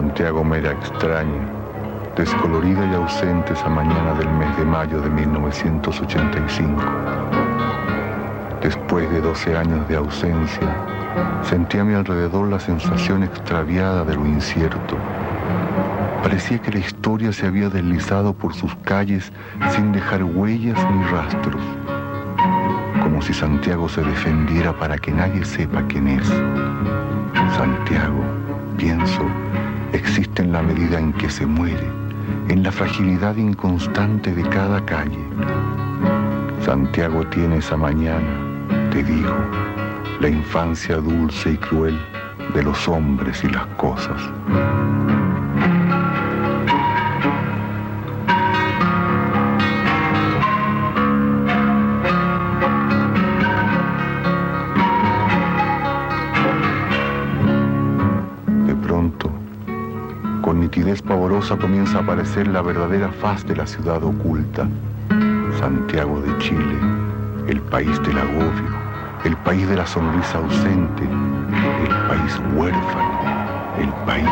Santiago me era extraña, descolorida y ausente esa mañana del mes de mayo de 1985. Después de 12 años de ausencia, sentí a mi alrededor la sensación extraviada de lo incierto. Parecía que la historia se había deslizado por sus calles sin dejar huellas ni rastros, como si Santiago se defendiera para que nadie sepa quién es. Santiago, pienso, existe en la medida en que se muere, en la fragilidad inconstante de cada calle. Santiago tiene esa mañana, te digo, la infancia dulce y cruel de los hombres y las cosas. De pronto, con nitidez pavorosa comienza a aparecer la verdadera faz de la ciudad oculta. Santiago de Chile, el país del agobio, el país de la sonrisa ausente, el país huérfano, el país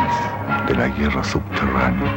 de la guerra subterránea.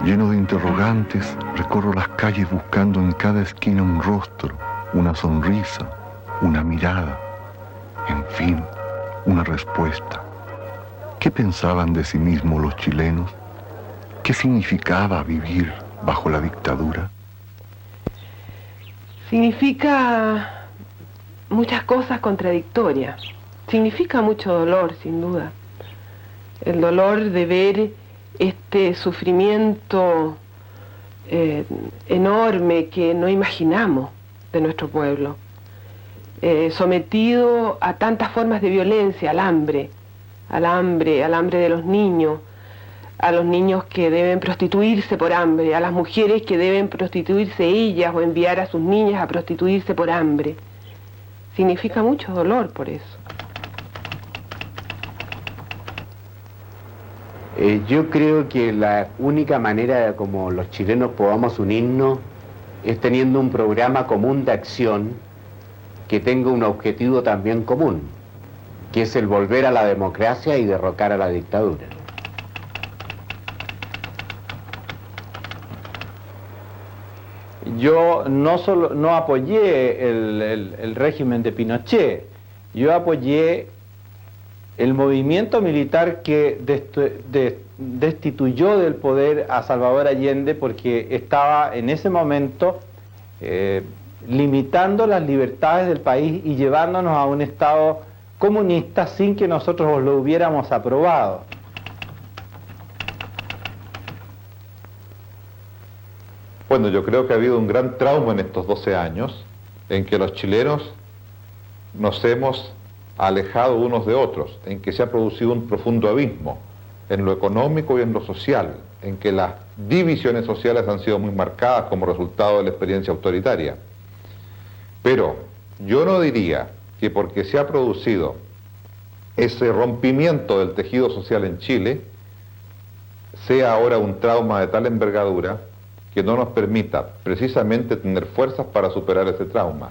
Lleno de interrogantes, recorro las calles buscando en cada esquina un rostro, una sonrisa, una mirada, en fin, una respuesta. ¿Qué pensaban de sí mismos los chilenos? ¿Qué significaba vivir bajo la dictadura? Significa muchas cosas contradictorias. Significa mucho dolor, sin duda. El dolor de ver este sufrimiento enorme que no imaginamos de nuestro pueblo, sometido a tantas formas de violencia, al hambre de los niños, a los niños que deben prostituirse por hambre, a las mujeres que deben prostituirse ellas o enviar a sus niñas a prostituirse por hambre. Significa mucho dolor por eso. Yo creo que la única manera como los chilenos podamos unirnos es teniendo un programa común de acción que tenga un objetivo también común, que es el volver a la democracia y derrocar a la dictadura. Yo no apoyé el régimen de Pinochet, yo apoyé el movimiento militar que destituyó del poder a Salvador Allende porque estaba en ese momento limitando las libertades del país y llevándonos a un Estado comunista sin que nosotros lo hubiéramos aprobado. Bueno, yo creo que ha habido un gran trauma en estos 12 años en que los chilenos nos hemos alejado unos de otros, en que se ha producido un profundo abismo en lo económico y en lo social, en que las divisiones sociales han sido muy marcadas como resultado de la experiencia autoritaria. Pero yo no diría que porque se ha producido ese rompimiento del tejido social en Chile, sea ahora un trauma de tal envergadura que no nos permita precisamente tener fuerzas para superar ese trauma.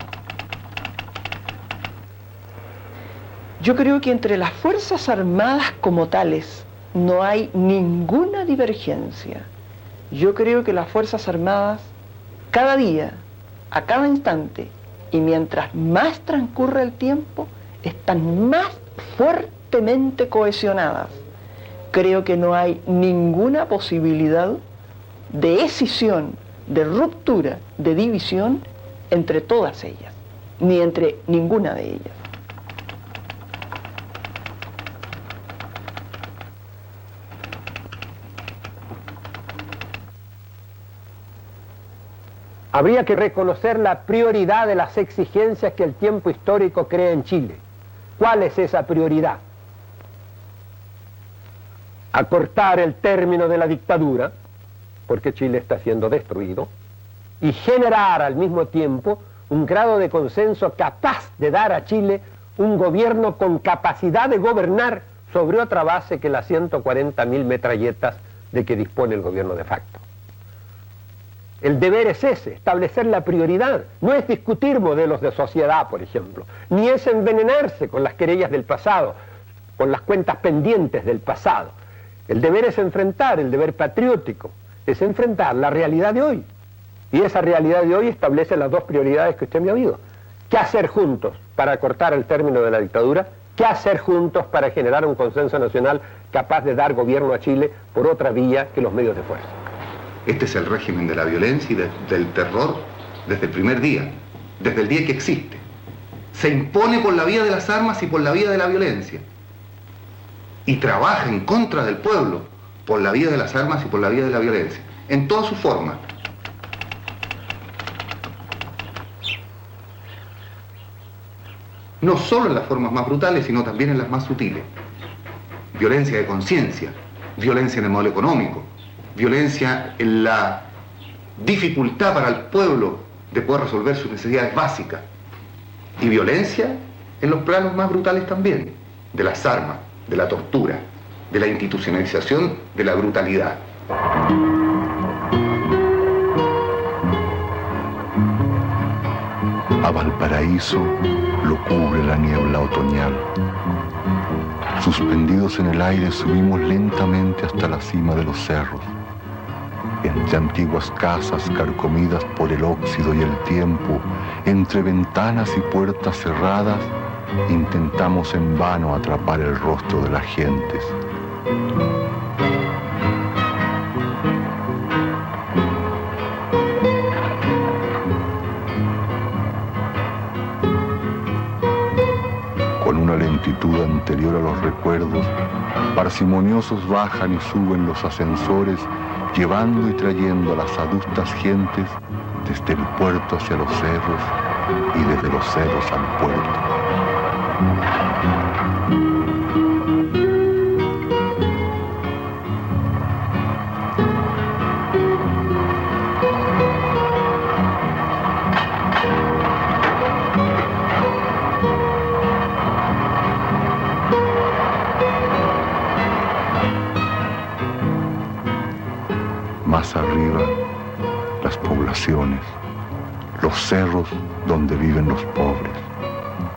Yo creo que entre las Fuerzas Armadas como tales no hay ninguna divergencia. Yo creo que las Fuerzas Armadas cada día, a cada instante, y mientras más transcurre el tiempo, están más fuertemente cohesionadas. Creo que no hay ninguna posibilidad de escisión, de ruptura, de división entre todas ellas, ni entre ninguna de ellas. Habría que reconocer la prioridad de las exigencias que el tiempo histórico crea en Chile. ¿Cuál es esa prioridad? Acortar el término de la dictadura, por qué Chile está siendo destruido, y generar al mismo tiempo un grado de consenso capaz de dar a Chile un gobierno con capacidad de gobernar sobre otra base que las 140.000 metralletas de que dispone el gobierno de facto. El deber es ese, establecer la prioridad. No es discutir modelos de sociedad, por ejemplo, ni es envenenarse con las querellas del pasado, con las cuentas pendientes del pasado. El deber es enfrentar, el deber patriótico, es enfrentar la realidad de hoy. Y esa realidad de hoy establece las dos prioridades que usted me ha oído. ¿Qué hacer juntos para acortar el término de la dictadura? ¿Qué hacer juntos para generar un consenso nacional capaz de dar gobierno a Chile por otra vía que los medios de fuerza? Este es el régimen de la violencia y del terror desde el primer día, desde el día que existe. Se impone por la vía de las armas y por la vía de la violencia. Y trabaja en contra del pueblo por la vía de las armas y por la vía de la violencia, en todas sus formas. No solo en las formas más brutales, sino también en las más sutiles. Violencia de conciencia, violencia en el modelo económico, violencia en la dificultad para el pueblo de poder resolver sus necesidades básicas. Y violencia en los planos más brutales también, de las armas, de la tortura, de la institucionalización, de la brutalidad. A Valparaíso lo cubre la niebla otoñal. Suspendidos en el aire subimos lentamente hasta la cima de los cerros. Entre antiguas casas carcomidas por el óxido y el tiempo, entre ventanas y puertas cerradas, intentamos en vano atrapar el rostro de las gentes. Con una lentitud anterior a los recuerdos, parsimoniosos bajan y suben los ascensores, llevando y trayendo a las adustas gentes desde el puerto hacia los cerros y desde los cerros al puerto. Más arriba, las poblaciones, los cerros donde viven los pobres.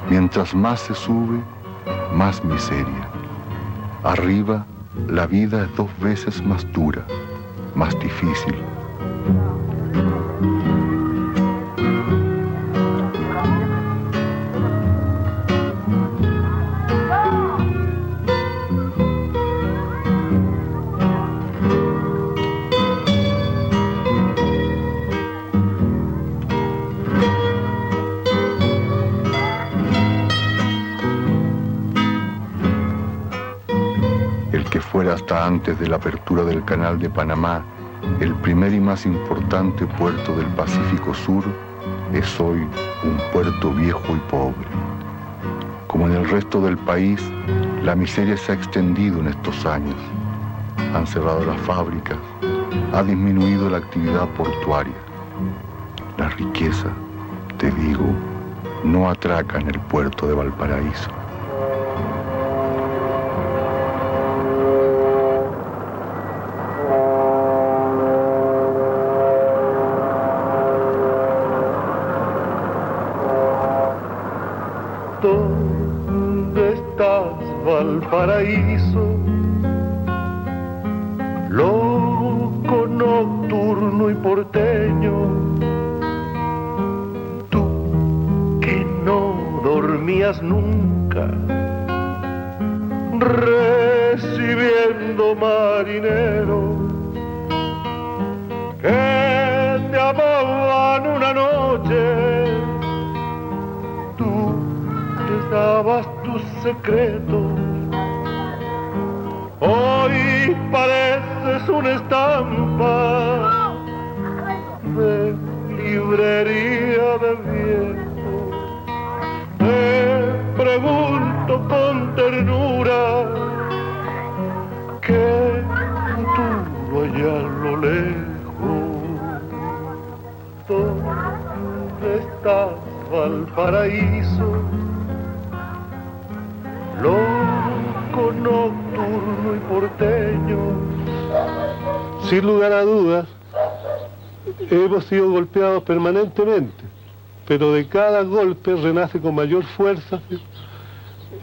Mientras más se sube, más miseria. Arriba, la vida es 2 veces más dura, más difícil. Fuera hasta antes de la apertura del Canal de Panamá, el primer y más importante puerto del Pacífico Sur, es hoy un puerto viejo y pobre. Como en el resto del país, la miseria se ha extendido en estos años. Han cerrado las fábricas, ha disminuido la actividad portuaria. La riqueza, te digo, no atraca en el puerto de Valparaíso. ¿Dónde estás, Valparaíso? Loco, nocturno y porteño. Tú que no dormías nunca, recibiendo marineros que te amaban una noche. Dabas tus secretos, hoy pareces una estampa de librería de viejo. Te pregunto con ternura, ¿qué futuro hay a lo lejos? cantaba al paraíso, loco, nocturno y porteño. Sin lugar a dudas, hemos sido golpeados permanentemente, pero de cada golpe renace con mayor fuerza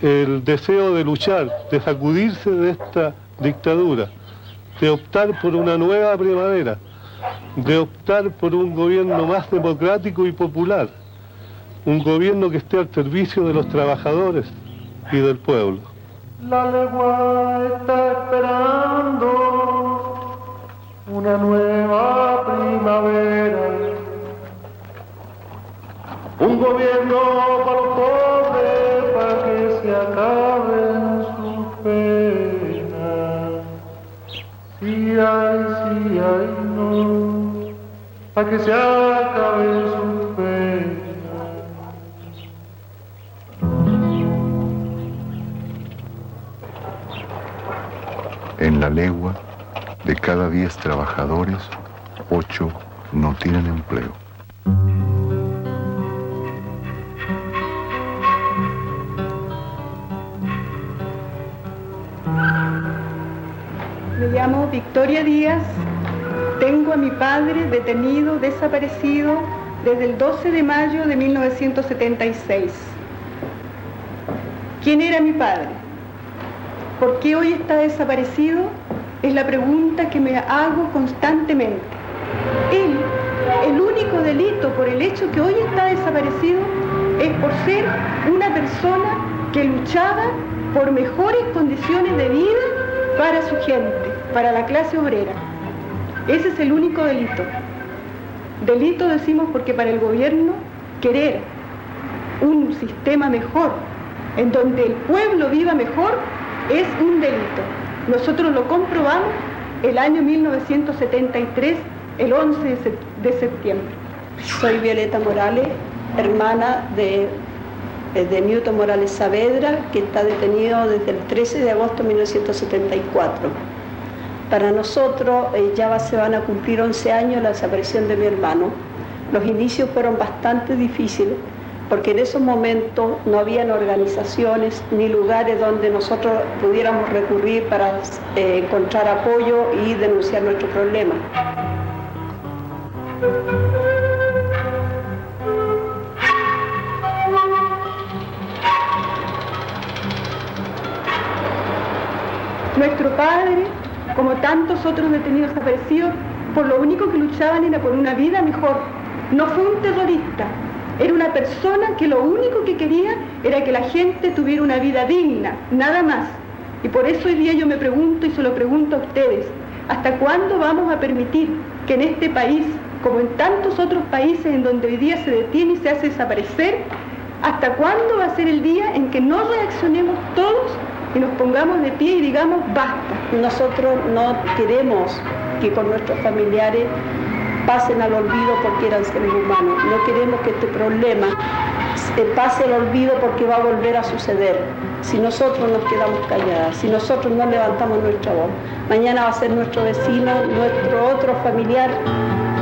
el deseo de luchar, de sacudirse de esta dictadura, de optar por una nueva primavera, de optar por un gobierno más democrático y popular, un gobierno que esté al servicio de los trabajadores y del pueblo. La legua está esperando una nueva primavera, un gobierno para los pobres, para que se acaben sus penas. Sí hay, no, para que se acaben sus penas. En la legua, de cada 10 trabajadores, 8 no tienen empleo. Me llamo Victoria Díaz, tengo a mi padre detenido, desaparecido, desde el 12 de mayo de 1976. ¿Quién era mi padre? ¿Por qué hoy está desaparecido? Es la pregunta que me hago constantemente. Él, el único delito por el hecho que hoy está desaparecido es por ser una persona que luchaba por mejores condiciones de vida para su gente, para la clase obrera. Ese es el único delito. Delito decimos porque para el gobierno querer un sistema mejor, en donde el pueblo viva mejor, es un delito. Nosotros lo comprobamos el año 1973, el 11 de septiembre. Soy Violeta Morales, hermana de Newton Morales Saavedra, que está detenido desde el 13 de agosto de 1974. Para nosotros ya se van a cumplir 11 años la desaparición de mi hermano. Los inicios fueron bastante difíciles, porque en esos momentos no habían organizaciones ni lugares donde nosotros pudiéramos recurrir para encontrar apoyo y denunciar nuestro problema. Nuestro padre, como tantos otros detenidos desaparecidos, por lo único que luchaban era por una vida mejor. No fue un terrorista, era una persona que lo único que quería era que la gente tuviera una vida digna, nada más. Y por eso hoy día yo me pregunto, y se lo pregunto a ustedes, ¿hasta cuándo vamos a permitir que en este país, como en tantos otros países en donde hoy día se detiene y se hace desaparecer, hasta cuándo va a ser el día en que no reaccionemos todos y nos pongamos de pie y digamos basta? Nosotros no queremos que con nuestros familiares pasen al olvido porque eran seres humanos. No queremos que este problema pase al olvido porque va a volver a suceder. Si nosotros nos quedamos calladas, si nosotros no levantamos nuestra voz, mañana va a ser nuestro vecino, nuestro otro familiar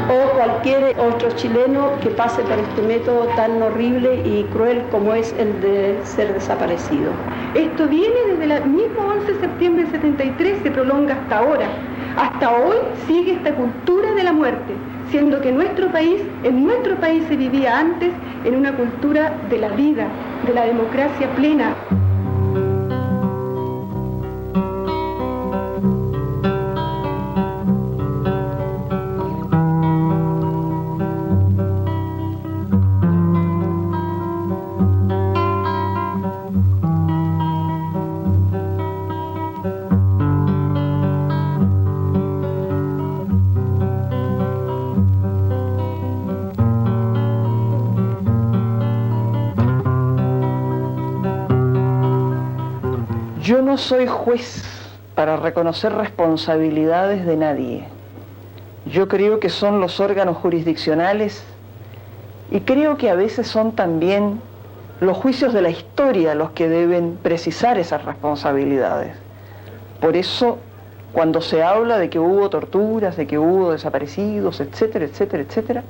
o cualquier otro chileno que pase por este método tan horrible y cruel como es el de ser desaparecido. Esto viene desde el mismo 11 de septiembre del 73, se prolonga hasta ahora. Hasta hoy sigue esta cultura de la muerte, siendo que en nuestro país se vivía antes en una cultura de la vida, de la democracia plena. Yo no soy juez para reconocer responsabilidades de nadie. Yo creo que son los órganos jurisdiccionales y creo que a veces son también los juicios de la historia los que deben precisar esas responsabilidades. Por eso, cuando se habla de que hubo torturas, de que hubo desaparecidos, etcétera, etcétera, etcétera,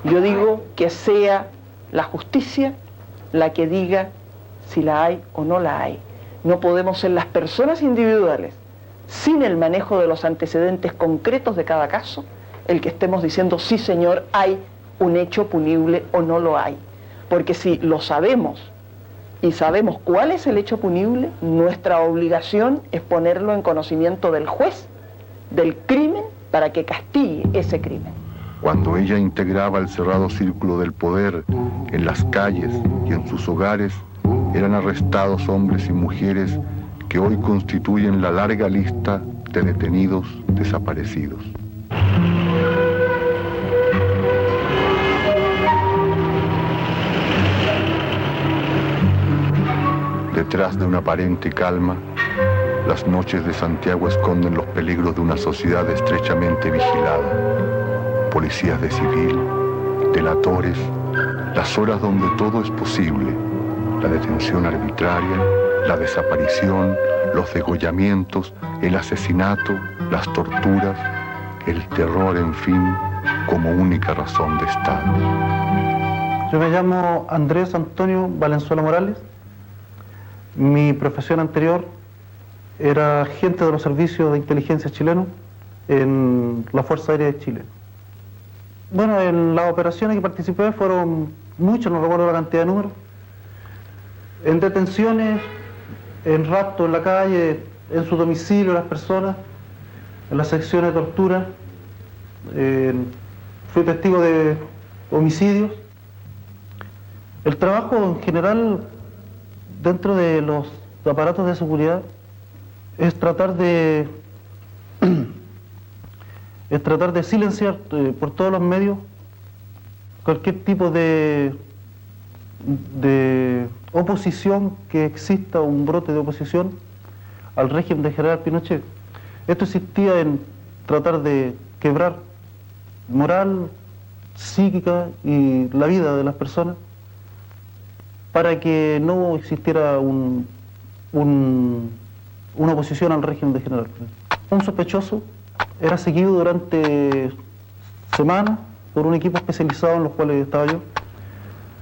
yo digo que sea la justicia la que diga si la hay o no la hay. No podemos ser las personas individuales, sin el manejo de los antecedentes concretos de cada caso, el que estemos diciendo, sí señor, hay un hecho punible o no lo hay. Porque si lo sabemos y sabemos cuál es el hecho punible, nuestra obligación es ponerlo en conocimiento del juez del crimen para que castigue ese crimen. Cuando ella integraba el cerrado círculo del poder en las calles y en sus hogares, eran arrestados hombres y mujeres que hoy constituyen la larga lista de detenidos desaparecidos. Detrás de una aparente calma, las noches de Santiago esconden los peligros de una sociedad estrechamente vigilada. Policías de civil, delatores, las horas donde todo es posible, la detención arbitraria, la desaparición, los degollamientos, el asesinato, las torturas, el terror, en fin, como única razón de Estado. Yo me llamo Andrés Antonio Valenzuela Morales. Mi profesión anterior era agente de los servicios de inteligencia chilenos en la Fuerza Aérea de Chile. Bueno, en las operaciones que participé fueron muchas, no recuerdo la cantidad de números. En detenciones, en rapto en la calle, en su domicilio las personas, en las secciones de tortura. Fui testigo de homicidios. El trabajo en general dentro de los aparatos de seguridad es tratar de silenciar por todos los medios cualquier tipo de oposición que exista, un brote de oposición al régimen de General Pinochet. Esto existía en tratar de quebrar moral, psíquica y la vida de las personas para que no existiera una oposición al régimen de General Pinochet. Un sospechoso era seguido durante semanas por un equipo especializado en los cuales estaba yo,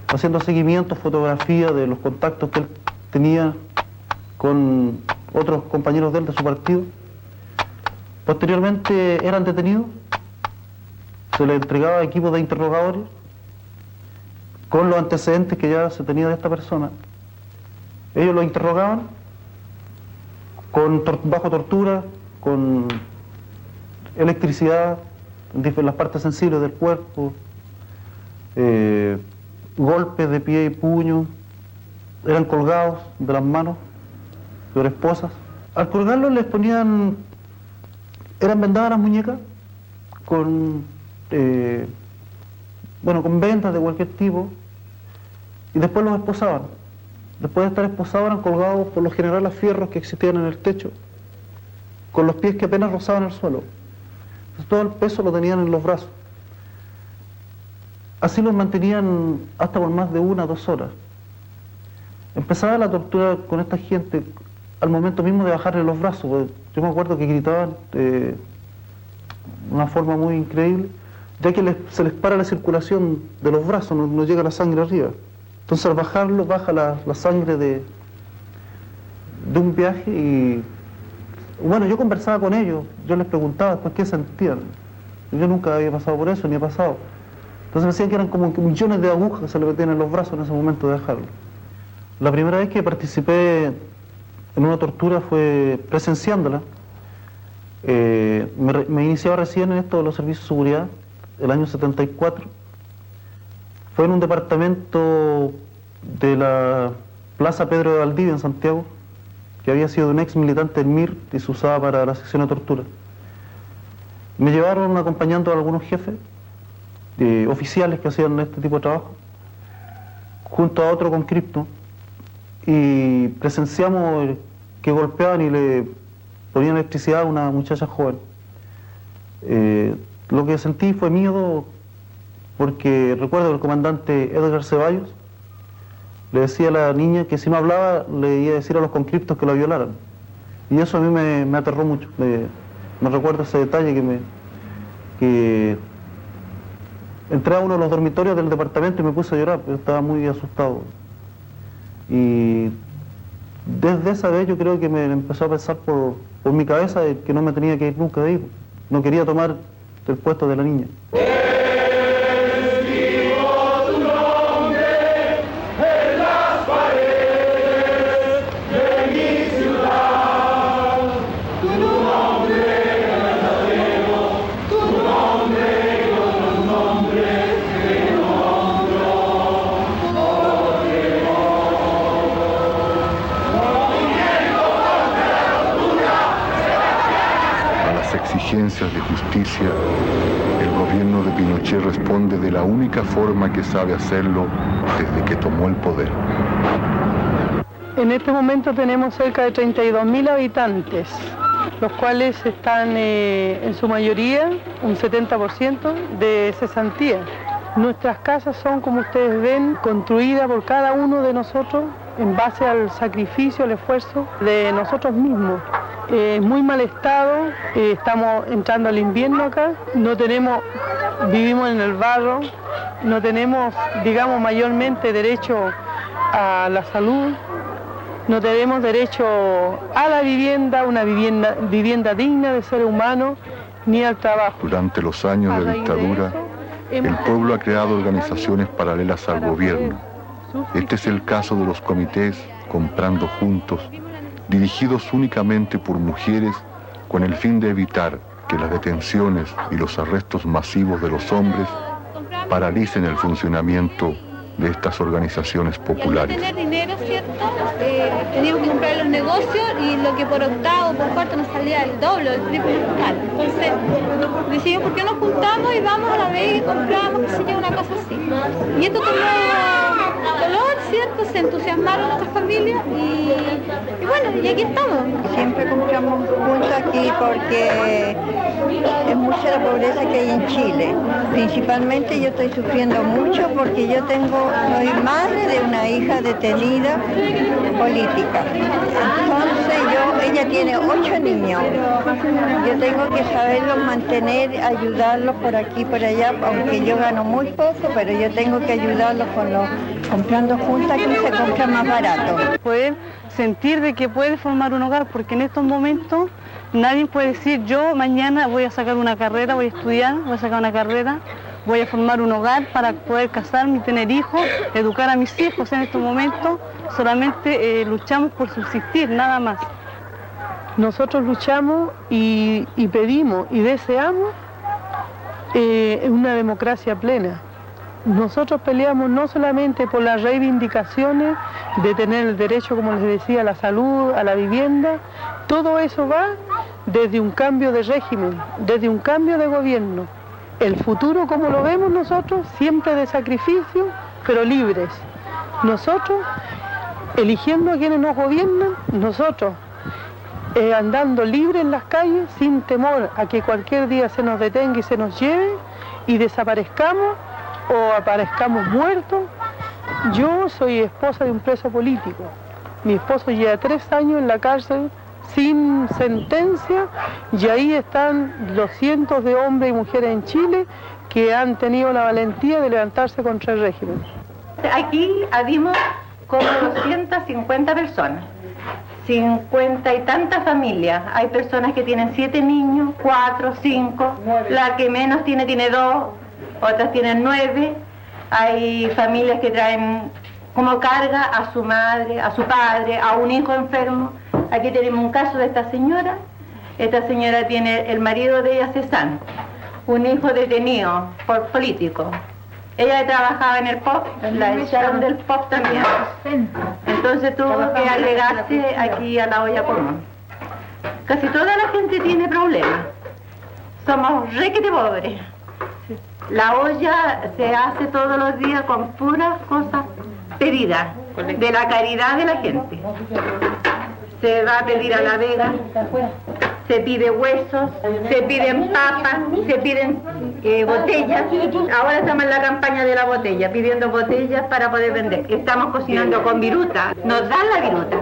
haciendo seguimiento, fotografía de los contactos que él tenía con otros compañeros de él, de su partido. Posteriormente eran detenidos, se les entregaba equipos de interrogadores con los antecedentes que ya se tenía de esta persona. Ellos lo interrogaban bajo tortura, con electricidad en las partes sensibles del cuerpo, golpes de pie y puño, eran colgados de las manos sobre esposas. Al colgarlos les ponían, eran vendadas las muñecas con vendas de cualquier tipo y después los esposaban. Después de estar esposados eran colgados por lo general a fierros que existían en el techo, con los pies que apenas rozaban el suelo. Entonces, todo el peso lo tenían en los brazos. Así los mantenían hasta por más de 1 o 2 horas. Empezaba la tortura con esta gente al momento mismo de bajarle los brazos. Yo me acuerdo que gritaban de una forma muy increíble, ya que se les para la circulación de los brazos, no llega la sangre arriba. Entonces al bajarlo, baja la sangre de un viaje y... Bueno, yo conversaba con ellos, yo les preguntaba después qué sentían. Yo nunca había pasado por eso, ni he pasado. Entonces me decían que eran como millones de agujas que se le metían en los brazos en ese momento de dejarlo. La primera vez que participé en una tortura fue presenciándola. Me iniciaba recién en esto de los servicios de seguridad, el año 74. Fue en un departamento de la Plaza Pedro de Valdivia en Santiago, que había sido un ex militante del MIR y se usaba para la sección de tortura. Me llevaron acompañando a algunos jefes, oficiales que hacían este tipo de trabajo, junto a otro conscripto, y presenciamos que golpeaban y le ponían electricidad a una muchacha joven. Lo que sentí fue miedo, porque recuerdo que el comandante Edgar Ceballos le decía a la niña que si no hablaba le iba a decir a los conscriptos que la violaran. Y eso a mí me aterró mucho. Me recuerdo ese detalle que entré a uno de los dormitorios del departamento y me puse a llorar, yo estaba muy asustado. Y desde esa vez yo creo que me empezó a pensar por mi cabeza de que no me tenía que ir nunca de ahí. No quería tomar el puesto de la niña. Exigencias de justicia, el gobierno de Pinochet responde de la única forma que sabe hacerlo desde que tomó el poder. En este momento tenemos cerca de 32.000 habitantes, los cuales están en su mayoría, un 70% de cesantía. Nuestras casas son, como ustedes ven, construidas por cada uno de nosotros en base al sacrificio, al esfuerzo de nosotros mismos. Muy mal estado, estamos entrando al invierno acá, vivimos en el barro, no tenemos, digamos, mayormente derecho a la salud, no tenemos derecho a la vivienda, una vivienda digna de ser humano, ni al trabajo. Durante los años de dictadura, el pueblo ha creado organizaciones paralelas al gobierno. Este es el caso de los comités Comprando Juntos, dirigidos únicamente por mujeres con el fin de evitar que las detenciones y los arrestos masivos de los hombres paralicen el funcionamiento de estas organizaciones populares. Tener dinero, ¿cierto? Teníamos que comprar los negocios y lo que por octavo, por cuarto nos salía el doble, el triple fiscal. Entonces decidimos, ¿por qué nos juntamos y vamos a la vez y compramos, qué sé yo, una cosa así? Y esto tomó color, ¿cierto? Se entusiasmaron nuestras familias y bueno, y aquí estamos. Siempre compramos juntos aquí porque es mucha la pobreza que hay en Chile. Principalmente yo estoy sufriendo mucho porque yo soy madre de una hija detenida política. Entonces ella tiene 8 niños. Yo tengo que saberlos mantener, ayudarlos por aquí y por allá, aunque yo gano muy poco, pero yo tengo que ayudarlos con los comprando juntas, que se compra más barato. Poder sentir de que puede formar un hogar, porque en estos momentos nadie puede decir, yo mañana voy a sacar una carrera, voy a estudiar, voy a sacar una carrera, voy a formar un hogar para poder casarme y tener hijos, educar a mis hijos. En estos momentos solamente luchamos por subsistir, nada más. Nosotros luchamos y pedimos y deseamos una democracia plena. Nosotros peleamos no solamente por las reivindicaciones de tener el derecho, como les decía, a la salud, a la vivienda. Todo eso va desde un cambio de régimen, desde un cambio de gobierno. El futuro, como lo vemos nosotros, siempre de sacrificio, pero libres. Nosotros, eligiendo a quienes nos gobiernan, nosotros andando libres en las calles, sin temor a que cualquier día se nos detenga y se nos lleve y desaparezcamos o aparezcamos muertos. Yo soy esposa de un preso político. Mi esposo lleva 3 años en la cárcel sin sentencia y ahí están los cientos de hombres y mujeres en Chile que han tenido la valentía de levantarse contra el régimen. Aquí habimos como 250 personas, 50 y tantas familias. Hay personas que tienen 7 niños, 4, 5, la que menos tiene 2, otras tienen 9. Hay familias que traen como carga a su madre, a su padre, a un hijo enfermo. Aquí tenemos un caso de esta señora. Esta señora tiene el marido de ella cesante, un hijo detenido por político. Ella trabajaba en el POP, la echaron del POP también. Entonces tuvo que agregarse aquí a la olla común. Casi toda la gente tiene problemas. Somos requete pobres. La olla se hace todos los días con puras cosas pedidas, de la caridad de la gente. Se va a pedir a La Vega, se pide huesos, se piden papas, se piden botellas. Ahora estamos en la campaña de la botella, pidiendo botellas para poder vender. Estamos cocinando con viruta, nos dan la viruta.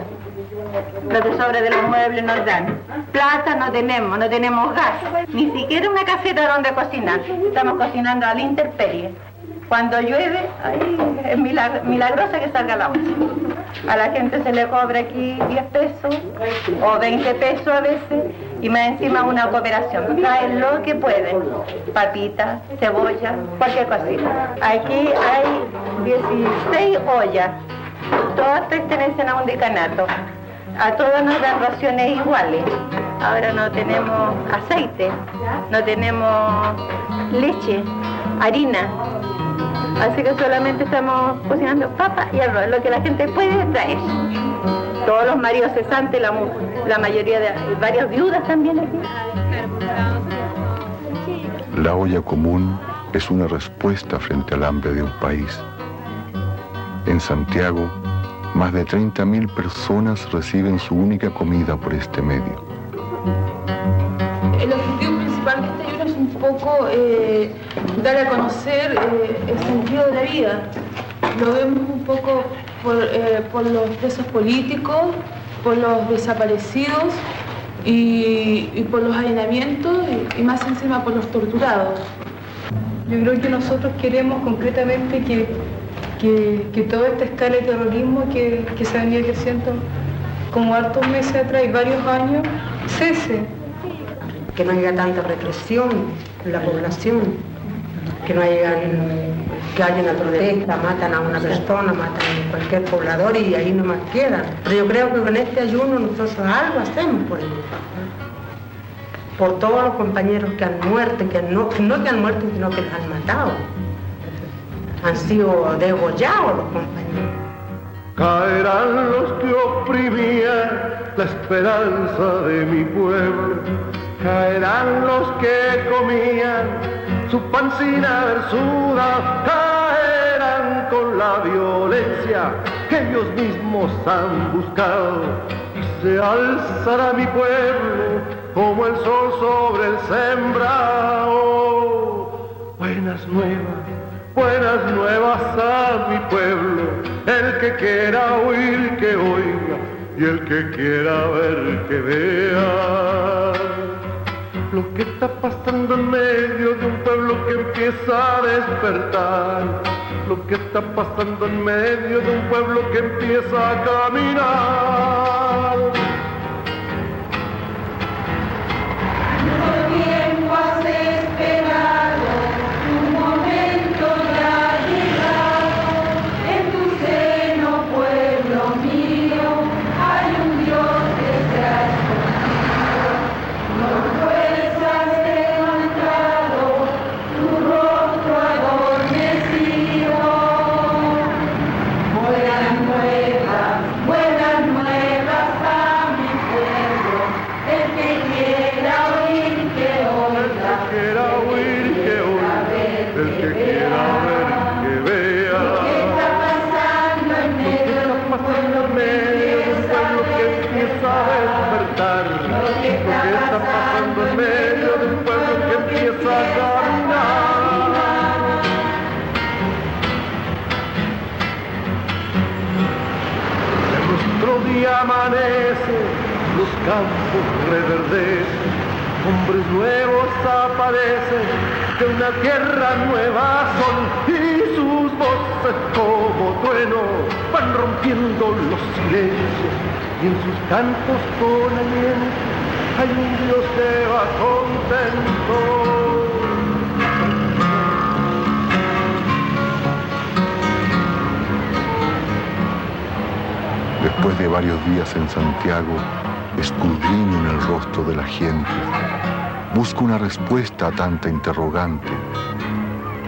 Lo que sobra de los muebles nos dan. Plata no tenemos gas, ni siquiera una caseta donde cocinar. Estamos cocinando a la intemperie. Cuando llueve, ahí es milagrosa que salga el agua. A la gente se le cobra aquí 10 pesos o 20 pesos a veces, y más encima una cooperación. Traen lo que pueden, papitas, cebolla, cualquier cosita. Aquí hay 16 ollas, todas pertenecen a un decanato. A todas nos dan raciones iguales. Ahora no tenemos aceite, no tenemos leche, harina. Así que solamente estamos cocinando papa y arroz, lo que la gente puede traer. Todos los maridos cesantes, la mayoría de varias viudas también aquí. La olla común es una respuesta frente al hambre de un país. En Santiago, más de 30.000 personas reciben su única comida por este medio. El objetivo principal de esta ayuda es un poco dar a conocer el sentido de la vida. Lo vemos un poco por los presos políticos, por los desaparecidos y por los allanamientos y más encima por los torturados. Yo creo que nosotros queremos concretamente que toda esta escala de terrorismo que se ha venido creciendo como hartos meses atrás y varios años, cese. Que no haya tanta represión en la población, que no haya una protesta, matan a una persona, matan a cualquier poblador y ahí nomás quedan. Pero yo creo que con este ayuno nosotros algo hacemos por ellos. Por todos los compañeros que han muerto, que no que han muerto, sino que los han matado. Han sido degollados los compañeros. Caerán los que oprimían la esperanza de mi pueblo. Caerán los que comían su pancina versuda. Caerán con la violencia que ellos mismos han buscado. Y se alzará mi pueblo como el sol sobre el sembrado. Buenas nuevas a mi pueblo. El que quiera oír que oiga, y el que quiera ver que vea. Lo que está pasando en medio de un pueblo que empieza a despertar. Lo que está pasando en medio de un pueblo que empieza a caminar. Mucho tiempo has esperado, tu momento ya ha llegado. En tu seno, pueblo mío, hay un Dios que se ha escondido. No puedes haber levantado tu rostro adormecido. Buenas nuevas a mi pueblo. El que quiera oír que oiga. El que quiera oír que oiga. El que quiera ver que vea. Lo que está pasando en medio de un pueblo que empieza a despertar. Lo que está pasando en medio de un pueblo que empieza a caminar. En nuestro día amanece, los campos reverdecen, hombres nuevos aparecen, de una tierra nueva son, y sus voces como trueno van rompiendo los silencios, y en sus cantos con aliento hay un Dios que va contento. Después de varios días en Santiago, escudriño en el rostro de la gente. Busco una respuesta a tanta interrogante.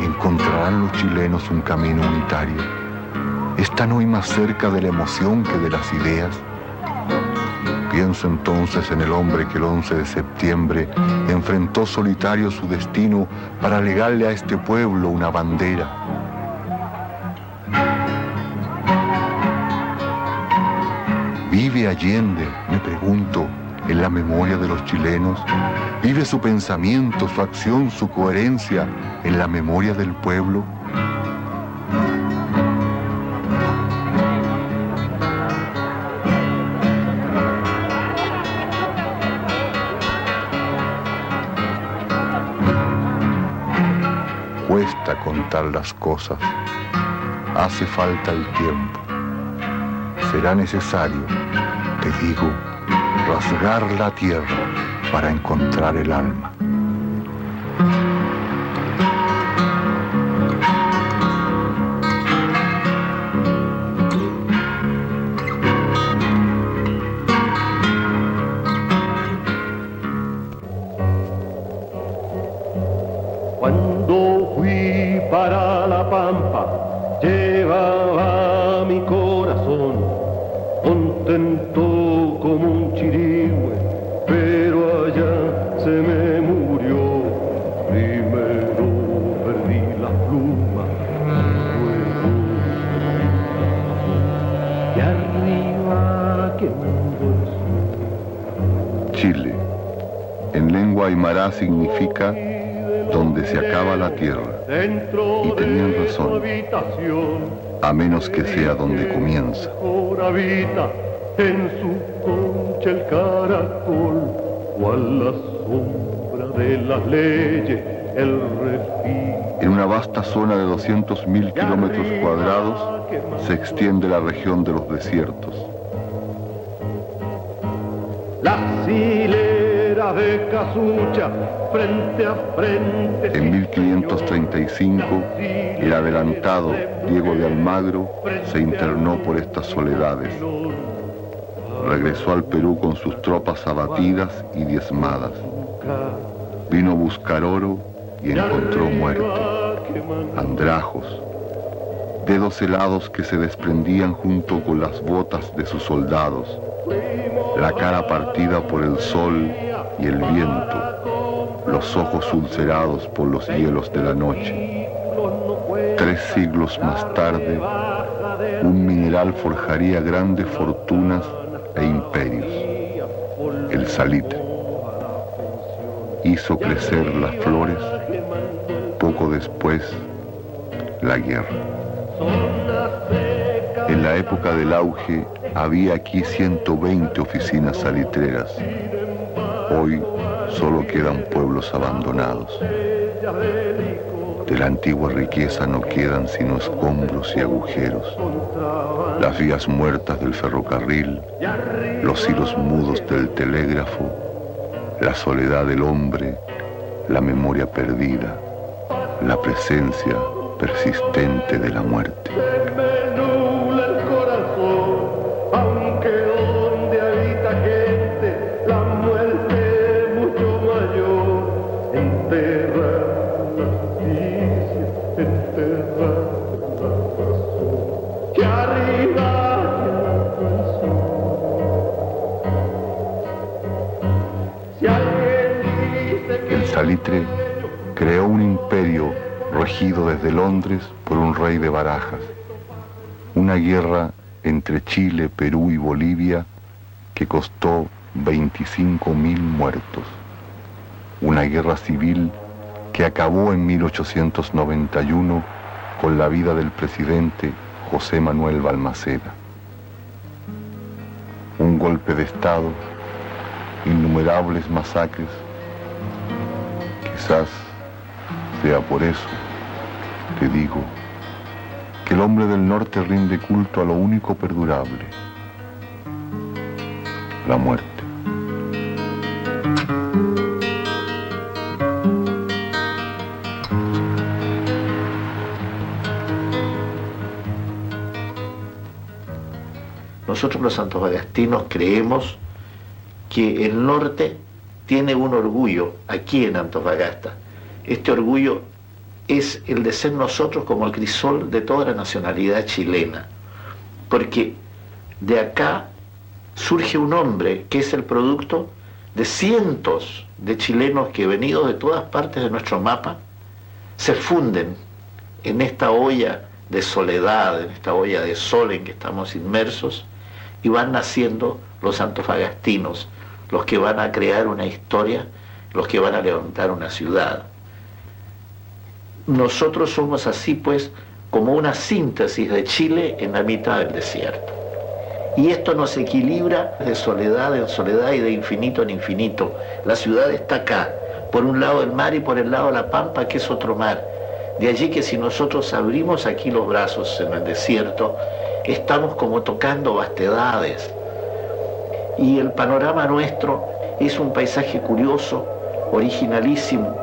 ¿Encontrarán los chilenos un camino unitario? ¿Están hoy más cerca de la emoción que de las ideas? Pienso entonces en el hombre que el 11 de septiembre enfrentó solitario su destino para legarle a este pueblo una bandera. ¿Vive Allende, me pregunto, en la memoria de los chilenos? ¿Vive su pensamiento, su acción, su coherencia en la memoria del pueblo? Cuesta contar las cosas. Hace falta el tiempo. Será necesario, te digo, rasgar la tierra para encontrar el alma. Cuando fui para la pampa, llevaba mi corazón contento como un chirigüe, pero allá se me murió. Primero perdí la pluma, luego y arriba quemando el sol. Chile, en lengua aymara significa donde se acaba la tierra, y tenían razón, a menos que sea donde comienza. Habita en su concha el caracol, cual la sombra de las leyes, el refil. En una vasta zona de 200.000 kilómetros cuadrados se extiende la región de los desiertos. La hilera de casucha, frente a frente. En 1535, el adelantado Diego de Almagro se internó por estas soledades. Regresó al Perú con sus tropas abatidas y diezmadas. Vino a buscar oro y encontró muerte, andrajos, dedos helados que se desprendían junto con las botas de sus soldados, la cara partida por el sol y el viento, los ojos ulcerados por los hielos de la noche. 3 siglos más tarde, un mineral forjaría grandes fortunas e imperios, el salitre. Hizo crecer las flores, poco después, la guerra. En la época del auge había aquí 120 oficinas salitreras. Hoy solo quedan pueblos abandonados. De la antigua riqueza no quedan sino escombros y agujeros. Las vías muertas del ferrocarril, los hilos mudos del telégrafo, la soledad del hombre, la memoria perdida, la presencia persistente de la muerte. Aunque donde habita gente, la muerte es mucho mayor. Enterrar la justicia, enterrar la razón, que arriba si alguien dice que el salitre creó un imperio regido desde Londres por un rey de Barajas. Una guerra entre Chile, Perú y Bolivia que costó 25.000 muertos. Una guerra civil que acabó en 1891 con la vida del presidente José Manuel Balmaceda. Un golpe de Estado, innumerables masacres. Quizás sea por eso, te digo, que el hombre del norte rinde culto a lo único perdurable, la muerte. Nosotros los antofagastinos creemos que el norte tiene un orgullo aquí en Antofagasta. Este orgullo es el de ser nosotros como el crisol de toda la nacionalidad chilena, porque de acá surge un hombre que es el producto de cientos de chilenos que, venidos de todas partes de nuestro mapa, se funden en esta olla de soledad, en esta olla de sol en que estamos inmersos, y van naciendo los antofagastinos, los que van a crear una historia, los que van a levantar una ciudad. Nosotros somos así pues como una síntesis de Chile en la mitad del desierto. Y esto nos equilibra de soledad en soledad y de infinito en infinito. La ciudad está acá, por un lado el mar y por el lado la pampa, que es otro mar. De allí que si nosotros abrimos aquí los brazos en el desierto, estamos como tocando vastedades. Y el panorama nuestro es un paisaje curioso, originalísimo,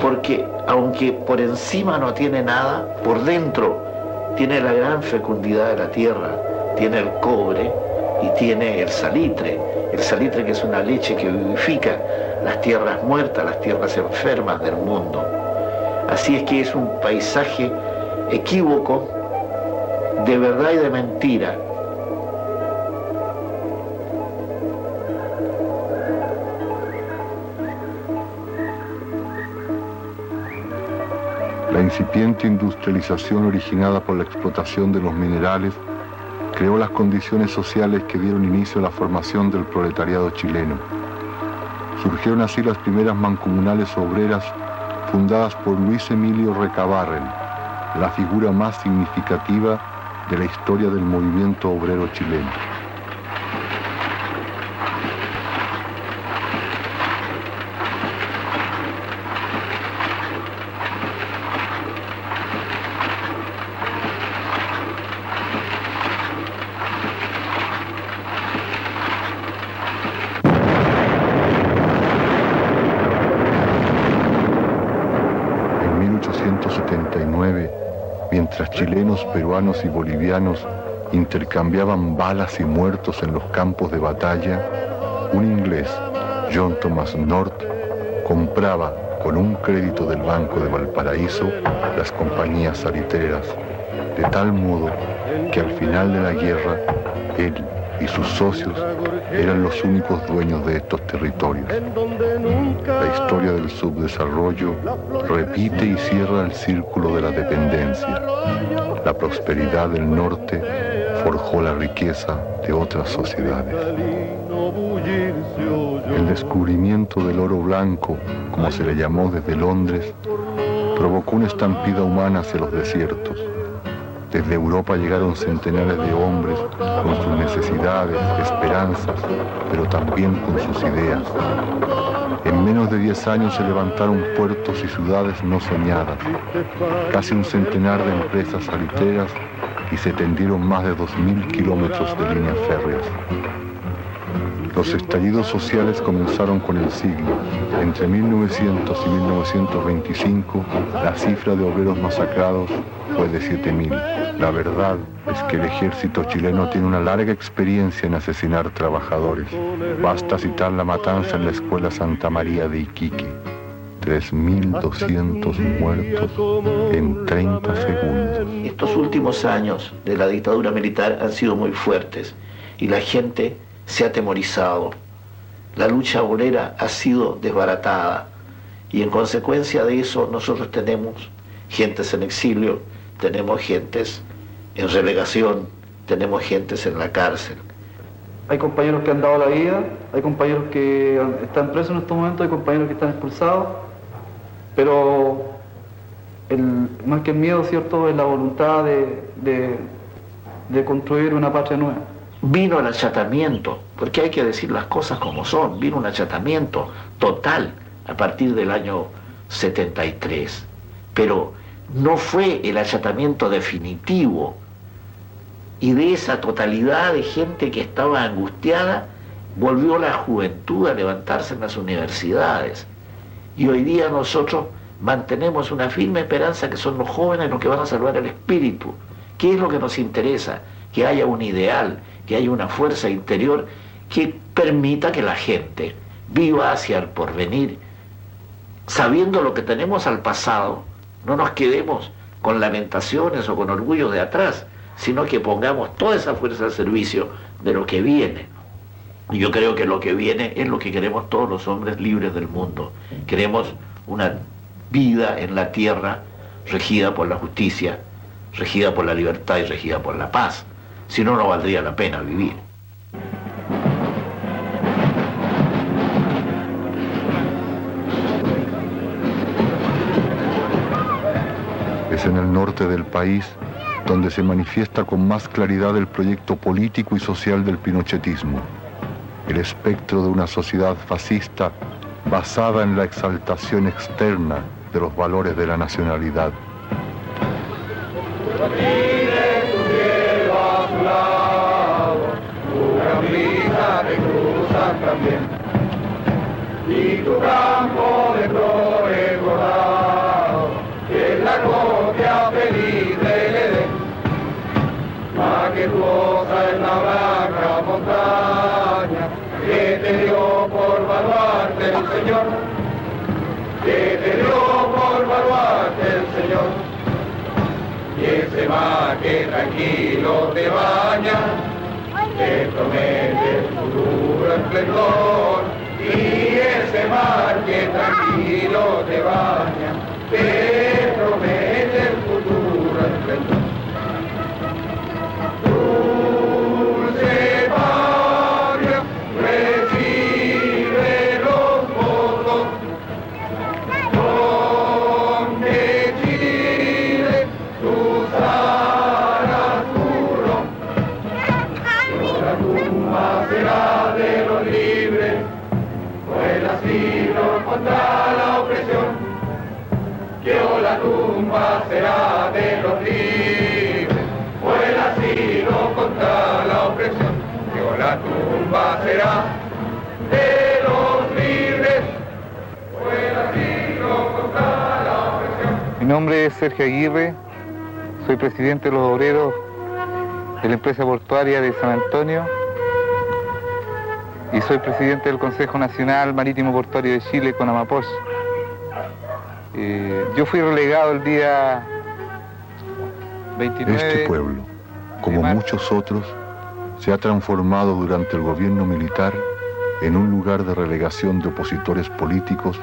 porque aunque por encima no tiene nada, por dentro tiene la gran fecundidad de la tierra, tiene el cobre y tiene el salitre que es una leche que vivifica las tierras muertas, las tierras enfermas del mundo. Así es que es un paisaje equívoco, de verdad y de mentira. La incipiente industrialización originada por la explotación de los minerales creó las condiciones sociales que dieron inicio a la formación del proletariado chileno. Surgieron así las primeras mancomunales obreras fundadas por Luis Emilio Recabarren, la figura más significativa de la historia del movimiento obrero chileno. Mientras chilenos, peruanos y bolivianos intercambiaban balas y muertos en los campos de batalla, un inglés, John Thomas North, compraba con un crédito del Banco de Valparaíso las compañías salitreras, de tal modo que al final de la guerra, él y sus socios eran los únicos dueños de estos territorios. La historia del subdesarrollo repite y cierra el círculo de la dependencia. La prosperidad del norte forjó la riqueza de otras sociedades. El descubrimiento del oro blanco, como se le llamó desde Londres, provocó una estampida humana hacia los desiertos. Desde Europa llegaron centenares de hombres con sus necesidades, esperanzas, pero también con sus ideas. En menos de 10 años se levantaron puertos y ciudades no soñadas, casi un centenar de empresas salitreras y se tendieron más de 2.000 kilómetros de líneas férreas. Los estallidos sociales comenzaron con el siglo. Entre 1900 y 1925, la cifra de obreros masacrados fue de 7.000. La verdad es que el ejército chileno tiene una larga experiencia en asesinar trabajadores. Basta citar la matanza en la Escuela Santa María de Iquique. 3.200 muertos en 30 segundos. Estos últimos años de la dictadura militar han sido muy fuertes y la gente se ha atemorizado. La lucha obrera ha sido desbaratada y en consecuencia de eso nosotros tenemos gentes en exilio, tenemos gentes en relegación, tenemos gentes en la cárcel. Hay compañeros que han dado la vida, hay compañeros que están presos en estos momentos, hay compañeros que están expulsados, pero más que el miedo, ¿cierto?, es la voluntad de construir una patria nueva. Vino el achatamiento, porque hay que decir las cosas como son, vino un achatamiento total a partir del año 73, pero no fue el achatamiento definitivo, y de esa totalidad de gente que estaba angustiada, volvió la juventud a levantarse en las universidades, y hoy día nosotros mantenemos una firme esperanza que son los jóvenes los que van a salvar el espíritu. ¿Qué es lo que nos interesa? Que haya un ideal, que haya una fuerza interior que permita que la gente viva hacia el porvenir, sabiendo lo que tenemos al pasado. No nos quedemos con lamentaciones o con orgullo de atrás, sino que pongamos toda esa fuerza al servicio de lo que viene. Y yo creo que lo que viene es lo que queremos todos los hombres libres del mundo. Queremos una vida en la tierra regida por la justicia, regida por la libertad y regida por la paz. Si no, no valdría la pena vivir. Es en el norte del país donde se manifiesta con más claridad el proyecto político y social del pinochetismo, el espectro de una sociedad fascista basada en la exaltación externa de los valores de la nacionalidad. Tienes tu cielo a su lado, una brisa te cruzan también, y tu campo de flores bordado, que es la copia feliz del Edén. Majestuosa es la blanca montaña que te dio por baluarte el Señor, que te dio por baluarte el Señor. Y ese mar que tranquilo te baña, te promete el futuro esplendor. Y ese mar que tranquilo te baña, te promete el futuro esplendor. Dulce patria, recibe los votos, donde Chile tus alas curró. La tumba será de los libres, fue el asilo contra la opresión. Que la tumba será de los libres, fue el asilo contra la opresión. Que la tumba será de los libres, fue el asilo contra la opresión. Mi nombre es Sergio Aguirre, soy presidente de los obreros de la empresa portuaria de San Antonio y soy presidente del Consejo Nacional Marítimo Portuario de Chile, CONAMAPOCH. Yo fui relegado el día 29. Este pueblo, como muchos otros, se ha transformado durante el gobierno militar en un lugar de relegación de opositores políticos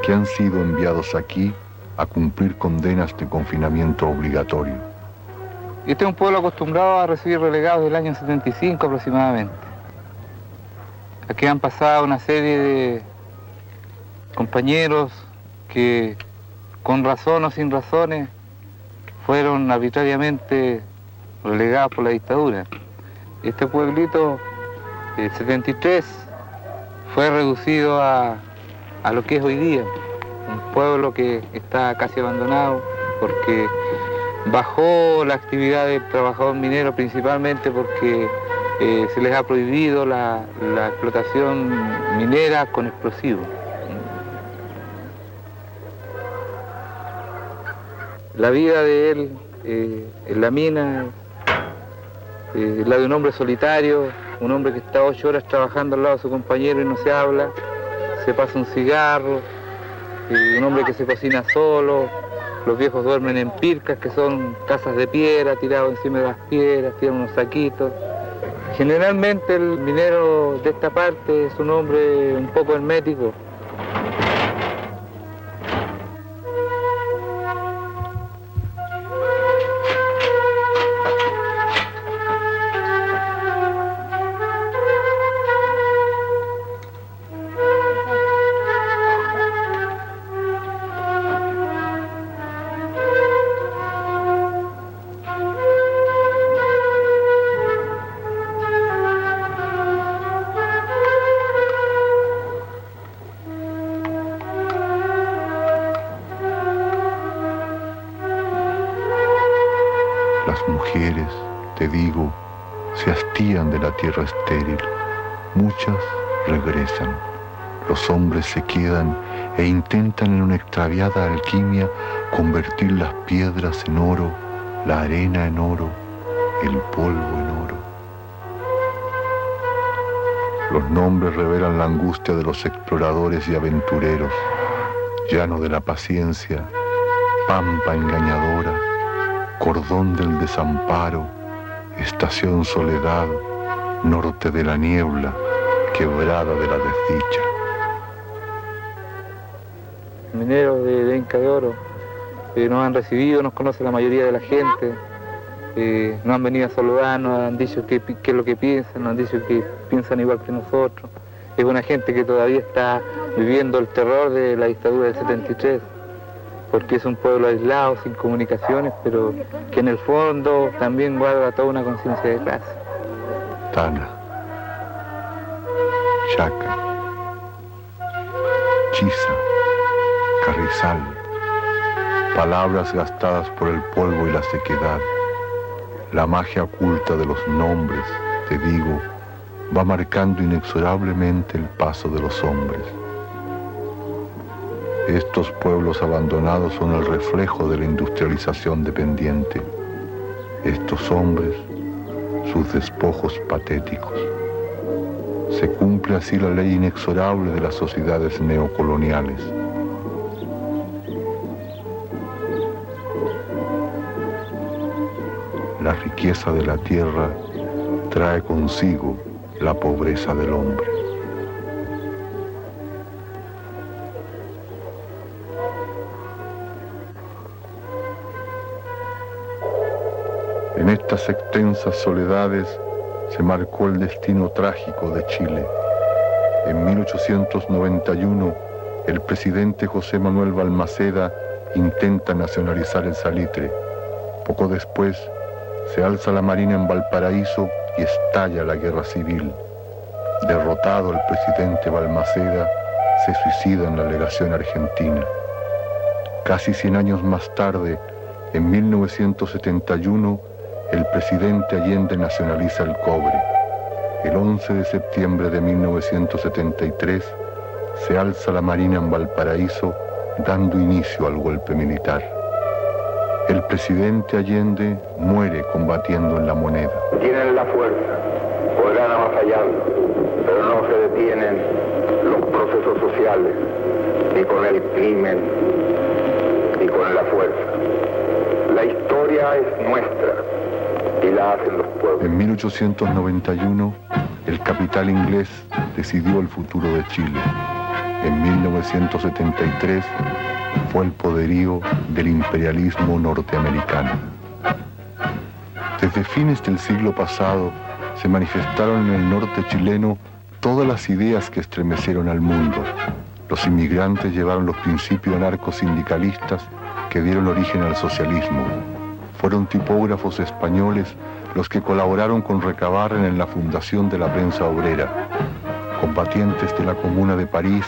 que han sido enviados aquí a cumplir condenas de confinamiento obligatorio. Este es un pueblo acostumbrado a recibir relegados del año 75 aproximadamente. Aquí han pasado una serie de compañeros que, con razón o sin razones, fueron arbitrariamente relegados por la dictadura. Este pueblito, el 73, fue reducido a lo que es hoy día, un pueblo que está casi abandonado porque bajó la actividad del trabajador minero, principalmente porque se les ha prohibido la explotación minera con explosivos. La vida de él en la mina es la de un hombre solitario, un hombre que está 8 horas trabajando al lado de su compañero y no se habla, se pasa un cigarro, un hombre que se cocina solo, los viejos duermen en pircas, que son casas de piedra, tirados encima de las piedras, tienen unos saquitos. Generalmente el minero de esta parte es un hombre un poco hermético. Las mujeres, te digo, se hastían de la tierra estéril. Muchas regresan. Los hombres se quedan e intentan en una extraviada alquimia convertir las piedras en oro, la arena en oro, el polvo en oro. Los nombres revelan la angustia de los exploradores y aventureros, llano de la paciencia, pampa engañadora, cordón del desamparo, estación soledad, norte de la niebla, quebrada de la desdicha. Mineros de Inca de Oro nos han recibido, nos conoce la mayoría de la gente, nos han venido a saludar, nos han dicho qué es lo que piensan, nos han dicho que piensan igual que nosotros. Es una gente que todavía está viviendo el terror de la dictadura del 73, porque es un pueblo aislado, sin comunicaciones, pero que en el fondo también guarda toda una conciencia de clase. Tana, Chaca, Chiza, Carrizal, palabras gastadas por el polvo y la sequedad. La magia oculta de los nombres, te digo, va marcando inexorablemente el paso de los hombres. Estos pueblos abandonados son el reflejo de la industrialización dependiente. Estos hombres, sus despojos patéticos. Se cumple así la ley inexorable de las sociedades neocoloniales. La riqueza de la tierra trae consigo la pobreza del hombre. En estas extensas soledades se marcó el destino trágico de Chile. En 1891, el presidente José Manuel Balmaceda intenta nacionalizar el salitre. Poco después, se alza la Marina en Valparaíso y estalla la guerra civil. Derrotado el presidente Balmaceda, se suicida en la legación argentina. Casi 100 años más tarde, en 1971, el presidente Allende nacionaliza el cobre. El 11 de septiembre de 1973 se alza la Marina en Valparaíso, dando inicio al golpe militar. El presidente Allende muere combatiendo en La Moneda. Tienen la fuerza, podrán avasallando, pero no se detienen los procesos sociales, ni con el crimen, ni con la fuerza. La historia es nuestra y la hacen los pueblos. En 1891, el capital inglés decidió el futuro de Chile. En 1973 fue el poderío del imperialismo norteamericano. Desde fines del siglo pasado se manifestaron en el norte chileno todas las ideas que estremecieron al mundo. Los inmigrantes llevaron los principios anarcosindicalistas que dieron origen al socialismo. Fueron tipógrafos españoles los que colaboraron con Recabarren en la fundación de la prensa obrera. Combatientes de la Comuna de París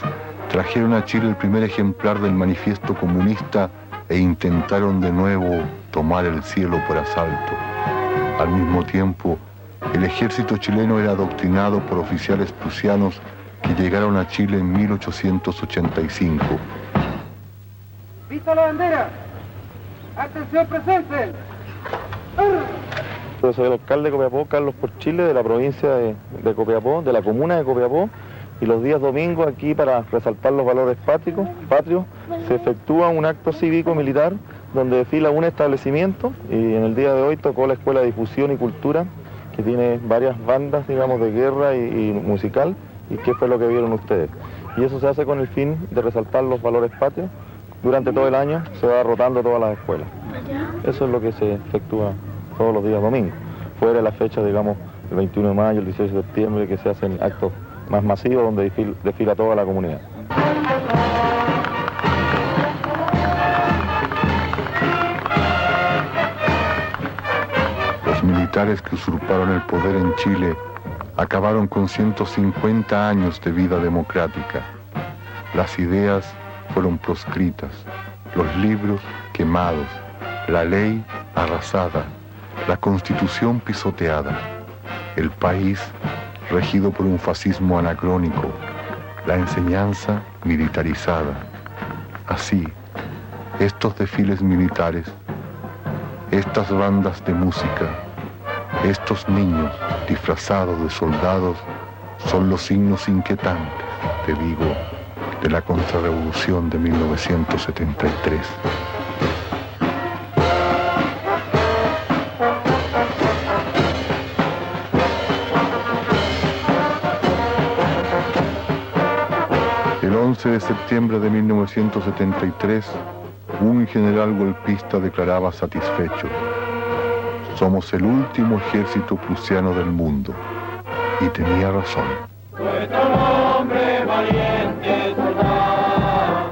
trajeron a Chile el primer ejemplar del manifiesto comunista e intentaron de nuevo tomar el cielo por asalto. Al mismo tiempo, el ejército chileno era adoctrinado por oficiales prusianos que llegaron a Chile en 1885. ¡Vista la bandera! ¡Atención presente! Yo soy el alcalde de Copiapó, Carlos Porchile, de la provincia de Copiapó, de la comuna de Copiapó, y los días domingos aquí, para resaltar los valores patrios, se efectúa un acto cívico-militar donde desfila un establecimiento, y en el día de hoy tocó la Escuela de Difusión y Cultura, que tiene varias bandas, digamos, de guerra y musical, y qué fue lo que vieron ustedes. Y eso se hace con el fin de resaltar los valores patrios. Durante todo el año se va rotando todas las escuelas. Eso es lo que se efectúa todos los días domingos. Fuera de la fecha, digamos, el 21 de mayo, el 18 de septiembre, que se hacen actos más masivos donde desfila toda la comunidad. Los militares que usurparon el poder en Chile acabaron con 150 años de vida democrática. Las ideas fueron proscritas, los libros quemados, la ley arrasada, la constitución pisoteada, el país regido por un fascismo anacrónico, la enseñanza militarizada. Así, estos desfiles militares, estas bandas de música, estos niños disfrazados de soldados son los signos inquietantes, te digo, de la contrarrevolución de 1973. El 11 de septiembre de 1973, un general golpista declaraba satisfecho: somos el último ejército prusiano del mundo. Y tenía razón. Nuestro hombre valiente soldado,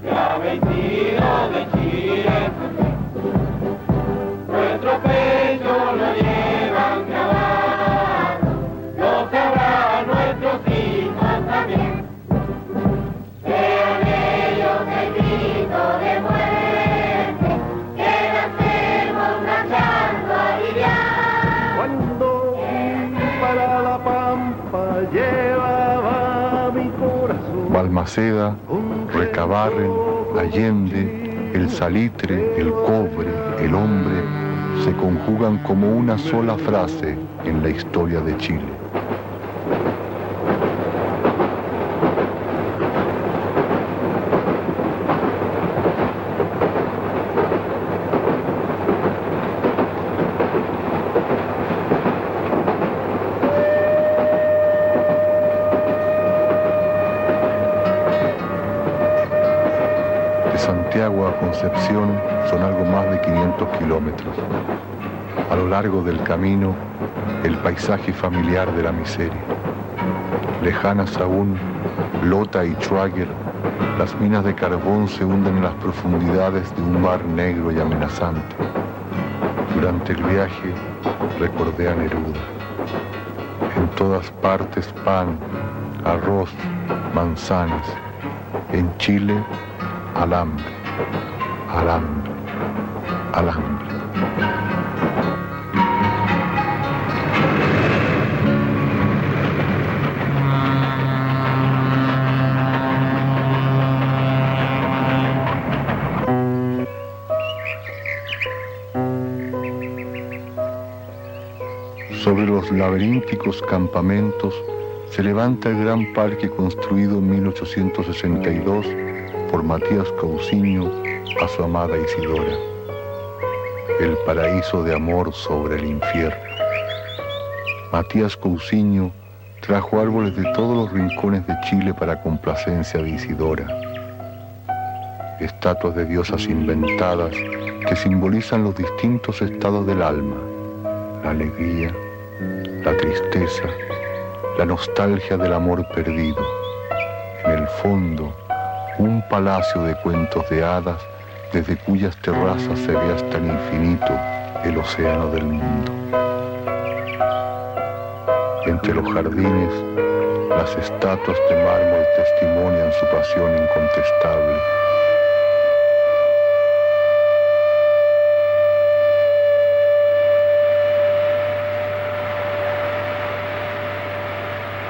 que ha vencido de Chile, nuestro pecho lo llevan grabado, lo sabrán nuestros hijos también. Sean ellos el grito de muerte, Balmaceda, Recabarren, Allende, el salitre, el cobre, el hombre, se conjugan como una sola frase en la historia de Chile. Santiago a Concepción son algo más de 500 kilómetros. A lo largo del camino, el paisaje familiar de la miseria. Lejanas aún, Lota y Schwager, las minas de carbón se hunden en las profundidades de un mar negro y amenazante. Durante el viaje, recordé a Neruda. En todas partes pan, arroz, manzanas. En Chile, alambre, alambre, alambre. Sobre los laberínticos campamentos se levanta el gran parque construido en 1862 por Matías Cousiño a su amada Isidora. El paraíso de amor sobre el infierno. Matías Cousiño trajo árboles de todos los rincones de Chile para complacencia de Isidora. Estatuas de diosas inventadas que simbolizan los distintos estados del alma, la alegría, la tristeza, la nostalgia del amor perdido. En el fondo, un palacio de cuentos de hadas desde cuyas terrazas se ve hasta el infinito el océano del mundo. Entre los jardines, las estatuas de mármol testimonian su pasión incontestable.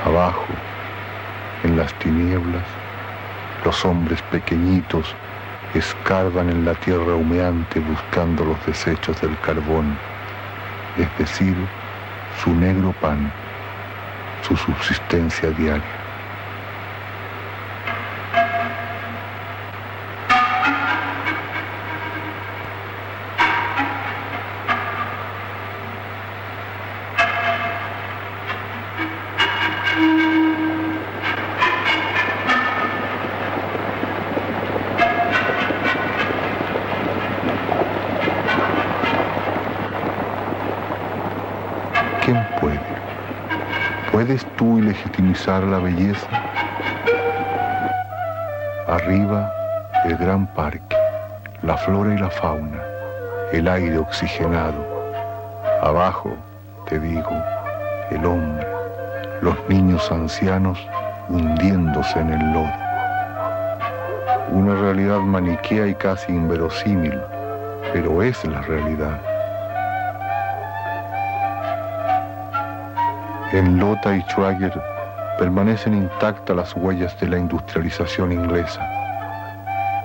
Abajo, en las tinieblas, los hombres pequeñitos escarban en la tierra humeante buscando los desechos del carbón, es decir, su negro pan, su subsistencia diaria. ¿Quién puede? ¿Puedes tú ilegitimizar la belleza? Arriba, el gran parque, la flora y la fauna, el aire oxigenado. Abajo, te digo, el hombre, los niños ancianos hundiéndose en el lodo. Una realidad maniquea y casi inverosímil, pero es la realidad. En Lota y Schwager permanecen intactas las huellas de la industrialización inglesa,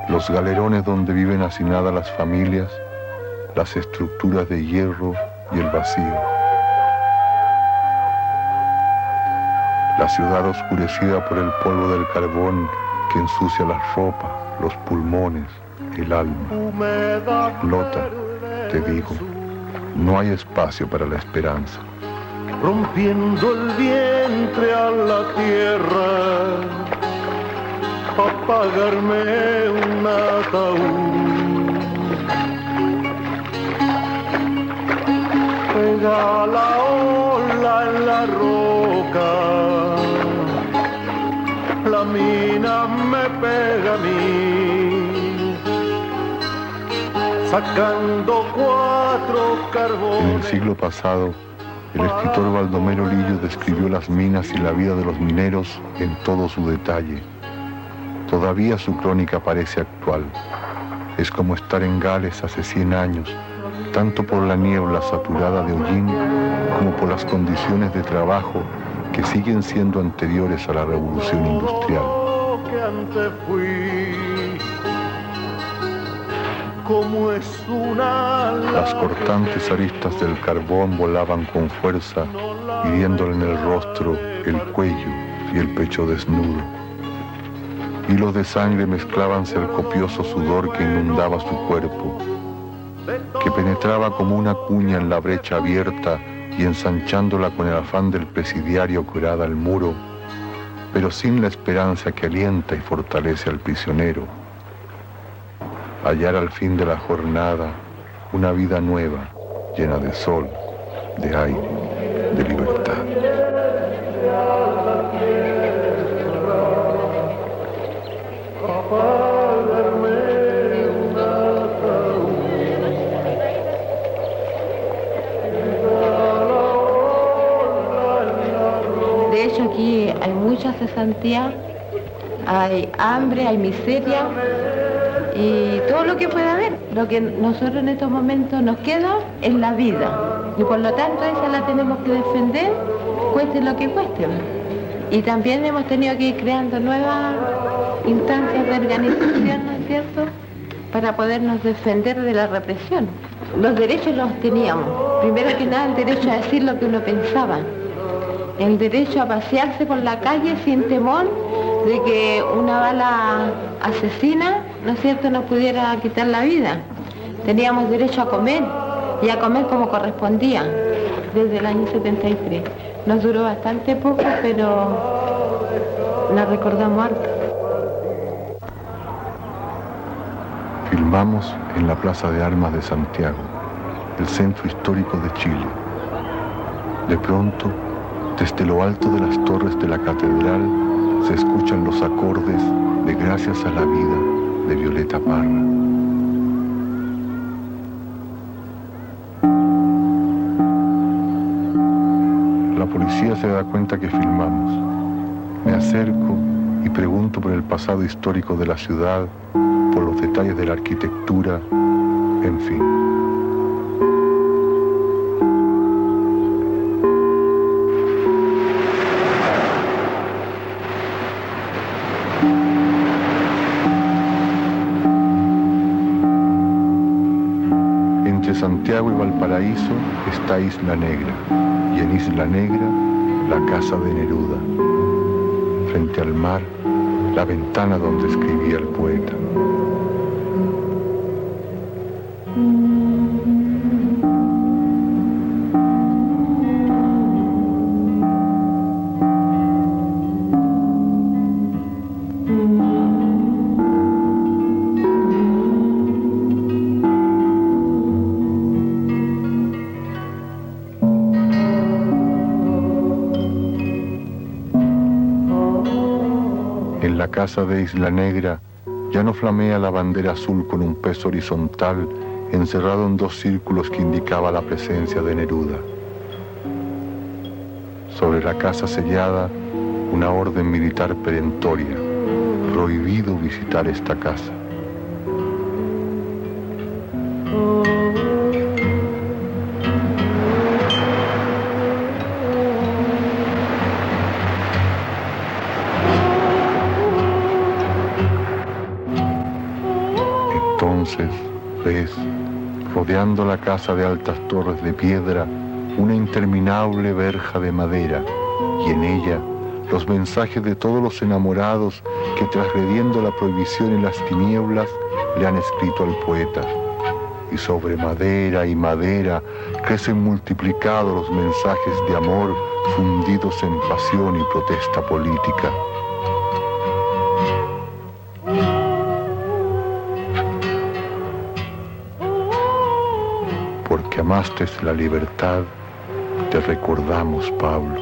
los galerones donde viven hacinadas las familias, las estructuras de hierro y el vacío. La ciudad oscurecida por el polvo del carbón que ensucia la ropa, los pulmones, el alma. Lota, te digo, no hay espacio para la esperanza. Rompiendo el vientre a la tierra, pa' pagarme un ataúd. Pega la ola en la roca, la mina me pega a mí, sacando 4 carbones. En el siglo pasado, el escritor Baldomero Lillo describió las minas y la vida de los mineros en todo su detalle. Todavía su crónica parece actual. Es como estar en Gales hace 100 años, tanto por la niebla saturada de hollín como por las condiciones de trabajo que siguen siendo anteriores a la revolución industrial. que antes fui. Como es una Las cortantes aristas del carbón volaban con fuerza, hiriéndole en el rostro, el cuello y el pecho desnudo. Hilos de sangre mezclábanse al copioso sudor que inundaba su cuerpo, que penetraba como una cuña en la brecha abierta y ensanchándola con el afán del presidiario que orada al muro, pero sin la esperanza que alienta y fortalece al prisionero. Hallar al fin de la jornada una vida nueva, llena de sol, de aire, de libertad. De hecho, aquí hay mucha cesantía, hay hambre, hay miseria y todo lo que pueda haber. Lo que nosotros en estos momentos nos queda es la vida y por lo tanto esa la tenemos que defender, cueste lo que cueste. Y también hemos tenido que ir creando nuevas instancias de organización, ¿no es cierto?, para podernos defender de la represión. Los derechos los teníamos. Primero que nada, el derecho a decir lo que uno pensaba. El derecho a pasearse por la calle sin temor de que una bala asesina, ¿no es cierto?, nos pudiera quitar la vida. Teníamos derecho a comer y a comer como correspondía desde el año 73. Nos duró bastante poco, pero la recordamos harto. Filmamos en la Plaza de Armas de Santiago, el centro histórico de Chile. De pronto, desde lo alto de las torres de la catedral, se escuchan los acordes de Gracias a la Vida de Violeta Parra. La policía se da cuenta que filmamos. Me acerco y pregunto por el pasado histórico de la ciudad, por los detalles de la arquitectura, en fin. Entre Santiago y Valparaíso está Isla Negra, y en Isla Negra, la casa de Neruda. Frente al mar, la ventana donde escribía el poeta. En la casa de Isla Negra ya no flamea la bandera azul con un peso horizontal encerrado en dos círculos que indicaba la presencia de Neruda. Sobre la casa sellada, una orden militar perentoria: prohibido visitar esta casa. Entonces ves, rodeando la casa de altas torres de piedra, una interminable verja de madera, y en ella los mensajes de todos los enamorados que, transgrediendo la prohibición y las tinieblas, le han escrito al poeta. Y sobre madera y madera crecen multiplicados los mensajes de amor fundidos en pasión y protesta política. Porque amaste la libertad, te recordamos, Pablo.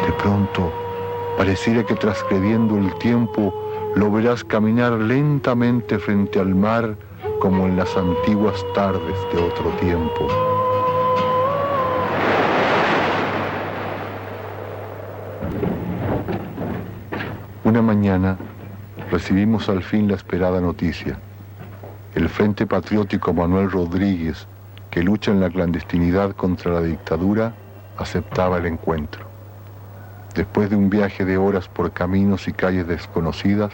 De pronto, pareciera que transgrediendo el tiempo, lo verás caminar lentamente frente al mar, como en las antiguas tardes de otro tiempo. Una mañana recibimos al fin la esperada noticia. El Frente Patriótico Manuel Rodríguez, que lucha en la clandestinidad contra la dictadura, aceptaba el encuentro. Después de un viaje de horas por caminos y calles desconocidas,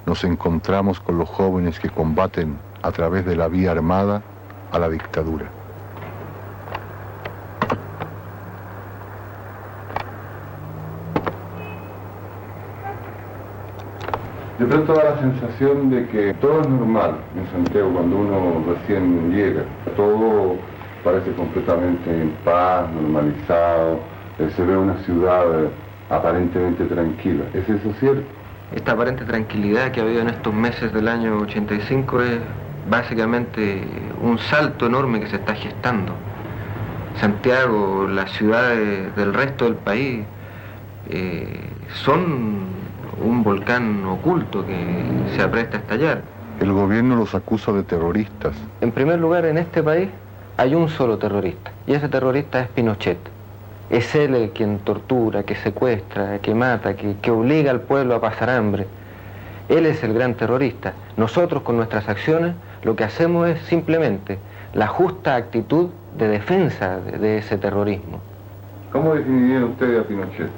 nos encontramos con los jóvenes que combaten a través de la vía armada a la dictadura. De pronto da la sensación de que todo es normal en Santiago cuando uno recién llega. Todo parece completamente en paz, normalizado. Se ve una ciudad aparentemente tranquila. ¿Es eso cierto? Esta aparente tranquilidad que ha habido en estos meses del año 85 es básicamente un salto enorme que se está gestando. Santiago, las ciudades del resto del país son un volcán oculto que se apresta a estallar. El gobierno los acusa de terroristas. En primer lugar, en este país hay un solo terrorista, y ese terrorista es Pinochet. Es él el quien tortura, que secuestra, que mata, que obliga al pueblo a pasar hambre. Él es el gran terrorista. Nosotros con nuestras acciones lo que hacemos es simplemente la justa actitud de defensa de ese terrorismo. ¿Cómo definirían ustedes a Pinochet?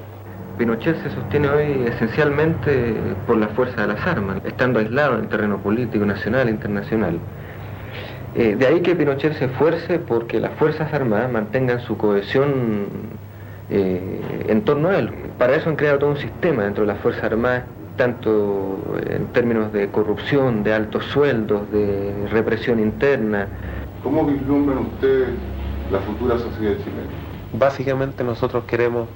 Pinochet se sostiene hoy esencialmente por la fuerza de las armas, estando aislado en el terreno político, nacional e internacional. De ahí que Pinochet se esfuerce porque las Fuerzas Armadas mantengan su cohesión en torno a él. Para eso han creado todo un sistema dentro de las Fuerzas Armadas, tanto en términos de corrupción, de altos sueldos, de represión interna. ¿Cómo vislumbran ustedes la futura sociedad chilena? Básicamente nosotros queremos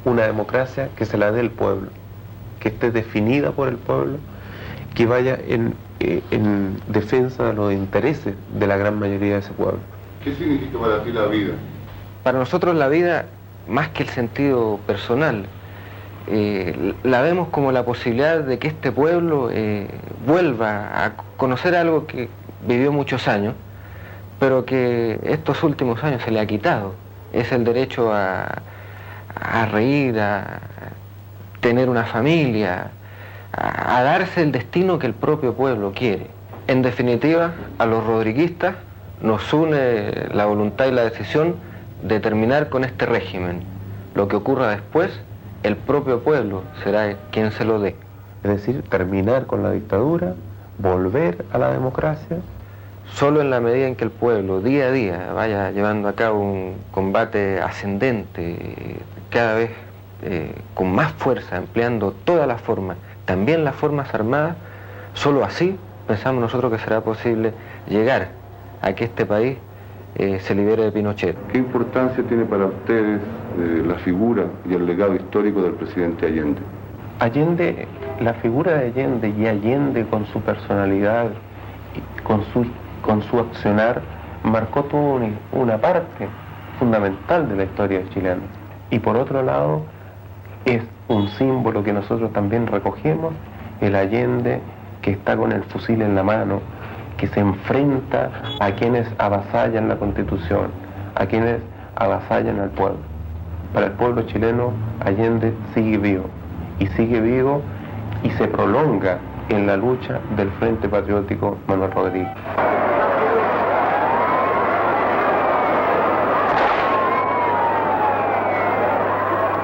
una democracia que se la dé el pueblo, que esté definida por el pueblo, que vaya en defensa de los intereses de la gran mayoría de ese pueblo. ¿Qué significa para ti la vida? Para nosotros la vida, más que el sentido personal, la vemos como la posibilidad de que este pueblo vuelva a conocer algo que vivió muchos años, pero que estos últimos años se le ha quitado. Es el derecho a reír, a tener una familia, a darse el destino que el propio pueblo quiere. En definitiva, a los rodriguistas nos une la voluntad y la decisión de terminar con este régimen. Lo que ocurra después, el propio pueblo será quien se lo dé. Es decir, terminar con la dictadura, volver a la democracia. Solo en la medida en que el pueblo día a día vaya llevando a cabo un combate ascendente, cada vez con más fuerza, empleando todas las formas, también las formas armadas, solo así pensamos nosotros que será posible llegar a que este país se libere de Pinochet. ¿Qué importancia tiene para ustedes la figura y el legado histórico del presidente Allende? Allende, la figura de Allende y Allende con su personalidad, con su accionar, marcó toda una parte fundamental de la historia chilena. Y por otro lado, es un símbolo que nosotros también recogemos, el Allende que está con el fusil en la mano, que se enfrenta a quienes avasallan la Constitución, a quienes avasallan al pueblo. Para el pueblo chileno, Allende sigue vivo y se prolonga en la lucha del Frente Patriótico Manuel Rodríguez.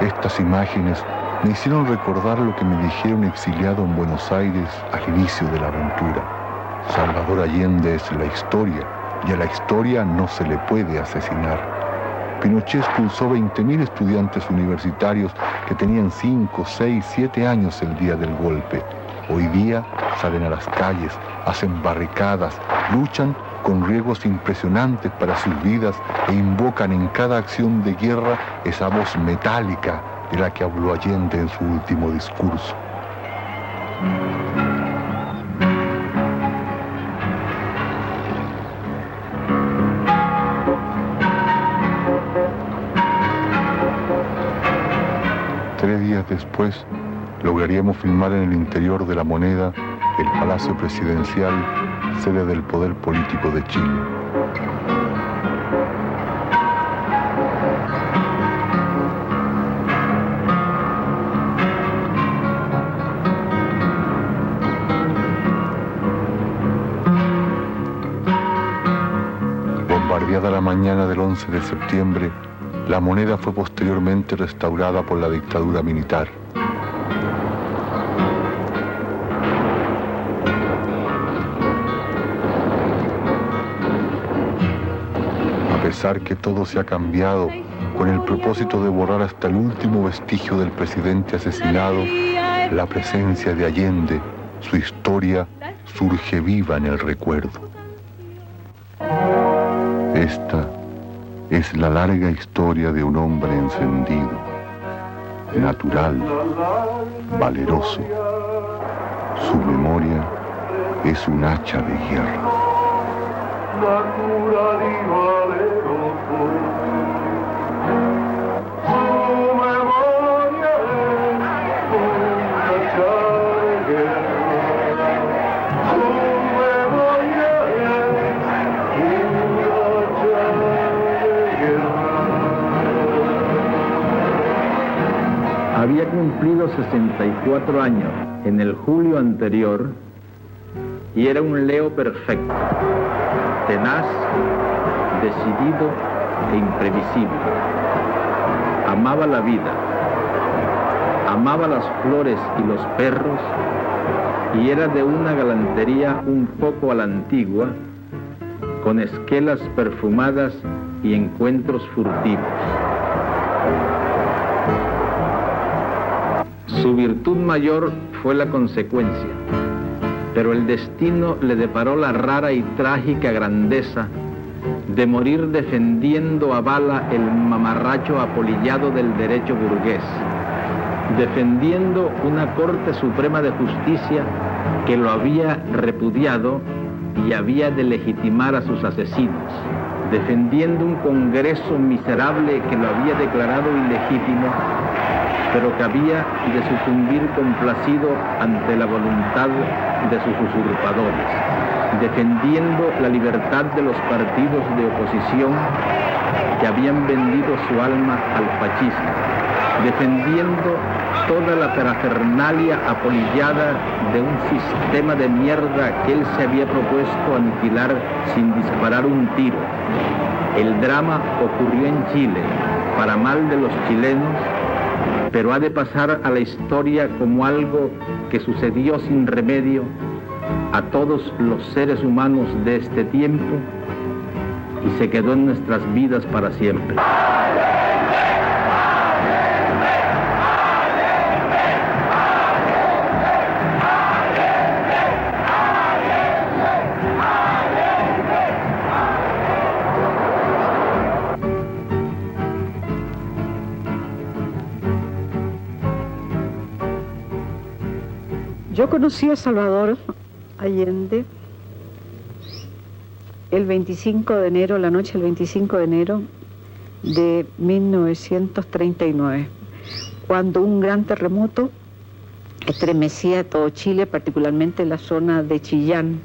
Estas imágenes me hicieron recordar lo que me dijeron exiliado en Buenos Aires al inicio de la aventura. Salvador Allende es la historia, y a la historia no se le puede asesinar. Pinochet expulsó 20.000 estudiantes universitarios que tenían 5, 6, 7 años el día del golpe. Hoy día salen a las calles, hacen barricadas, luchan con riesgos impresionantes para sus vidas e invocan en cada acción de guerra esa voz metálica de la que habló Allende en su último discurso. Tres días después, lograríamos filmar en el interior de La Moneda el Palacio Presidencial, sede del poder político de Chile. Bombardeada la mañana del 11 de septiembre, la moneda fue posteriormente restaurada por la dictadura militar. A pesar que todo se ha cambiado con el propósito de borrar hasta el último vestigio del presidente asesinado, la presencia de Allende, su historia, surge viva en el recuerdo. Esta es la larga historia de un hombre encendido, natural, valeroso. Su memoria es un hacha de guerra. Natural y valeroso. Su memoria es un hacha de guerra. Su memoria es un hacha de guerra. Había cumplido 64 años en el julio anterior y era un Leo perfecto, tenaz, decidido e imprevisible. Amaba la vida, amaba las flores y los perros y era de una galantería un poco a la antigua, con esquelas perfumadas y encuentros furtivos. Su virtud mayor fue la consecuencia, pero el destino le deparó la rara y trágica grandeza de morir defendiendo a bala el mamarracho apolillado del derecho burgués, defendiendo una Corte Suprema de Justicia que lo había repudiado y había de legitimar a sus asesinos, defendiendo un Congreso miserable que lo había declarado ilegítimo, pero que había de sucumbir complacido ante la voluntad de sus usurpadores, defendiendo la libertad de los partidos de oposición que habían vendido su alma al fascismo, defendiendo toda la parafernalia apolillada de un sistema de mierda que él se había propuesto aniquilar sin disparar un tiro. El drama ocurrió en Chile, para mal de los chilenos, pero ha de pasar a la historia como algo que sucedió sin remedio a todos los seres humanos de este tiempo y se quedó en nuestras vidas para siempre. Yo conocí a Salvador Allende el 25 de enero, la noche del 25 de enero de 1939, cuando un gran terremoto estremecía todo Chile, particularmente la zona de Chillán.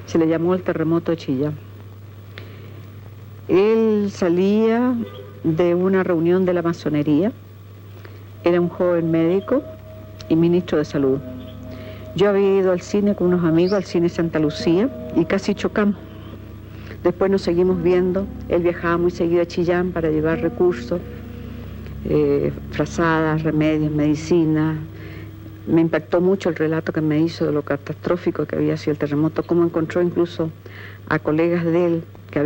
Se le llamó el terremoto de Chillán. Él salía de una reunión de la masonería, era un joven médico y ministro de salud. Yo había ido al cine con unos amigos, al cine Santa Lucía, y casi chocamos. Después nos seguimos viendo. Él viajaba muy seguido a Chillán para llevar recursos, frazadas, remedios, medicinas. Me impactó mucho el relato que me hizo de lo catastrófico que había sido el terremoto, cómo encontró incluso a colegas de él que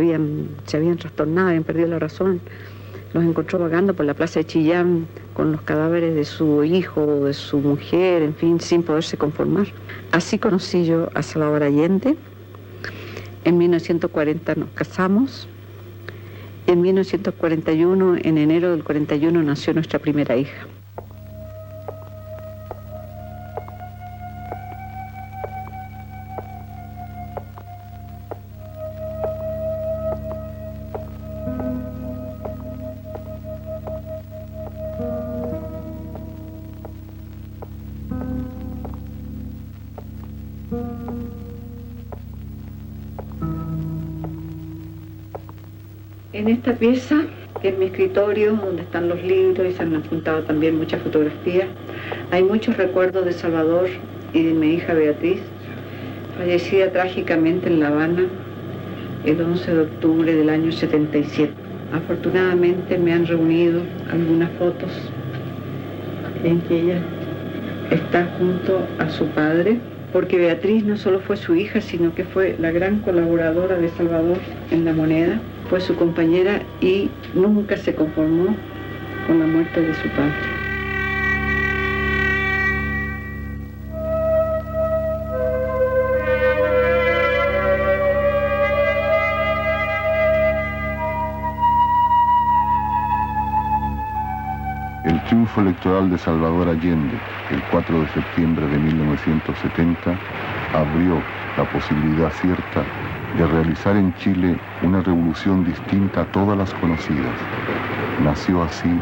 se habían trastornado, habían perdido la razón. Los encontró vagando por la plaza de Chillán con los cadáveres de su hijo, de su mujer, en fin, sin poderse conformar. Así conocí yo a Salvador Allende. En 1940 nos casamos. En 1941, en enero del 41, nació nuestra primera hija. En esta pieza, que es mi escritorio, donde están los libros y se han apuntado también muchas fotografías, hay muchos recuerdos de Salvador y de mi hija Beatriz, fallecida trágicamente en La Habana el 11 de octubre del año 77. Afortunadamente me han reunido algunas fotos en que ella está junto a su padre, porque Beatriz no solo fue su hija, sino que fue la gran colaboradora de Salvador en La Moneda, fue su compañera y nunca se conformó con la muerte de su padre. El triunfo electoral de Salvador Allende, el 4 de septiembre de 1970, abrió la posibilidad cierta de realizar en Chile una revolución distinta a todas las conocidas. Nació así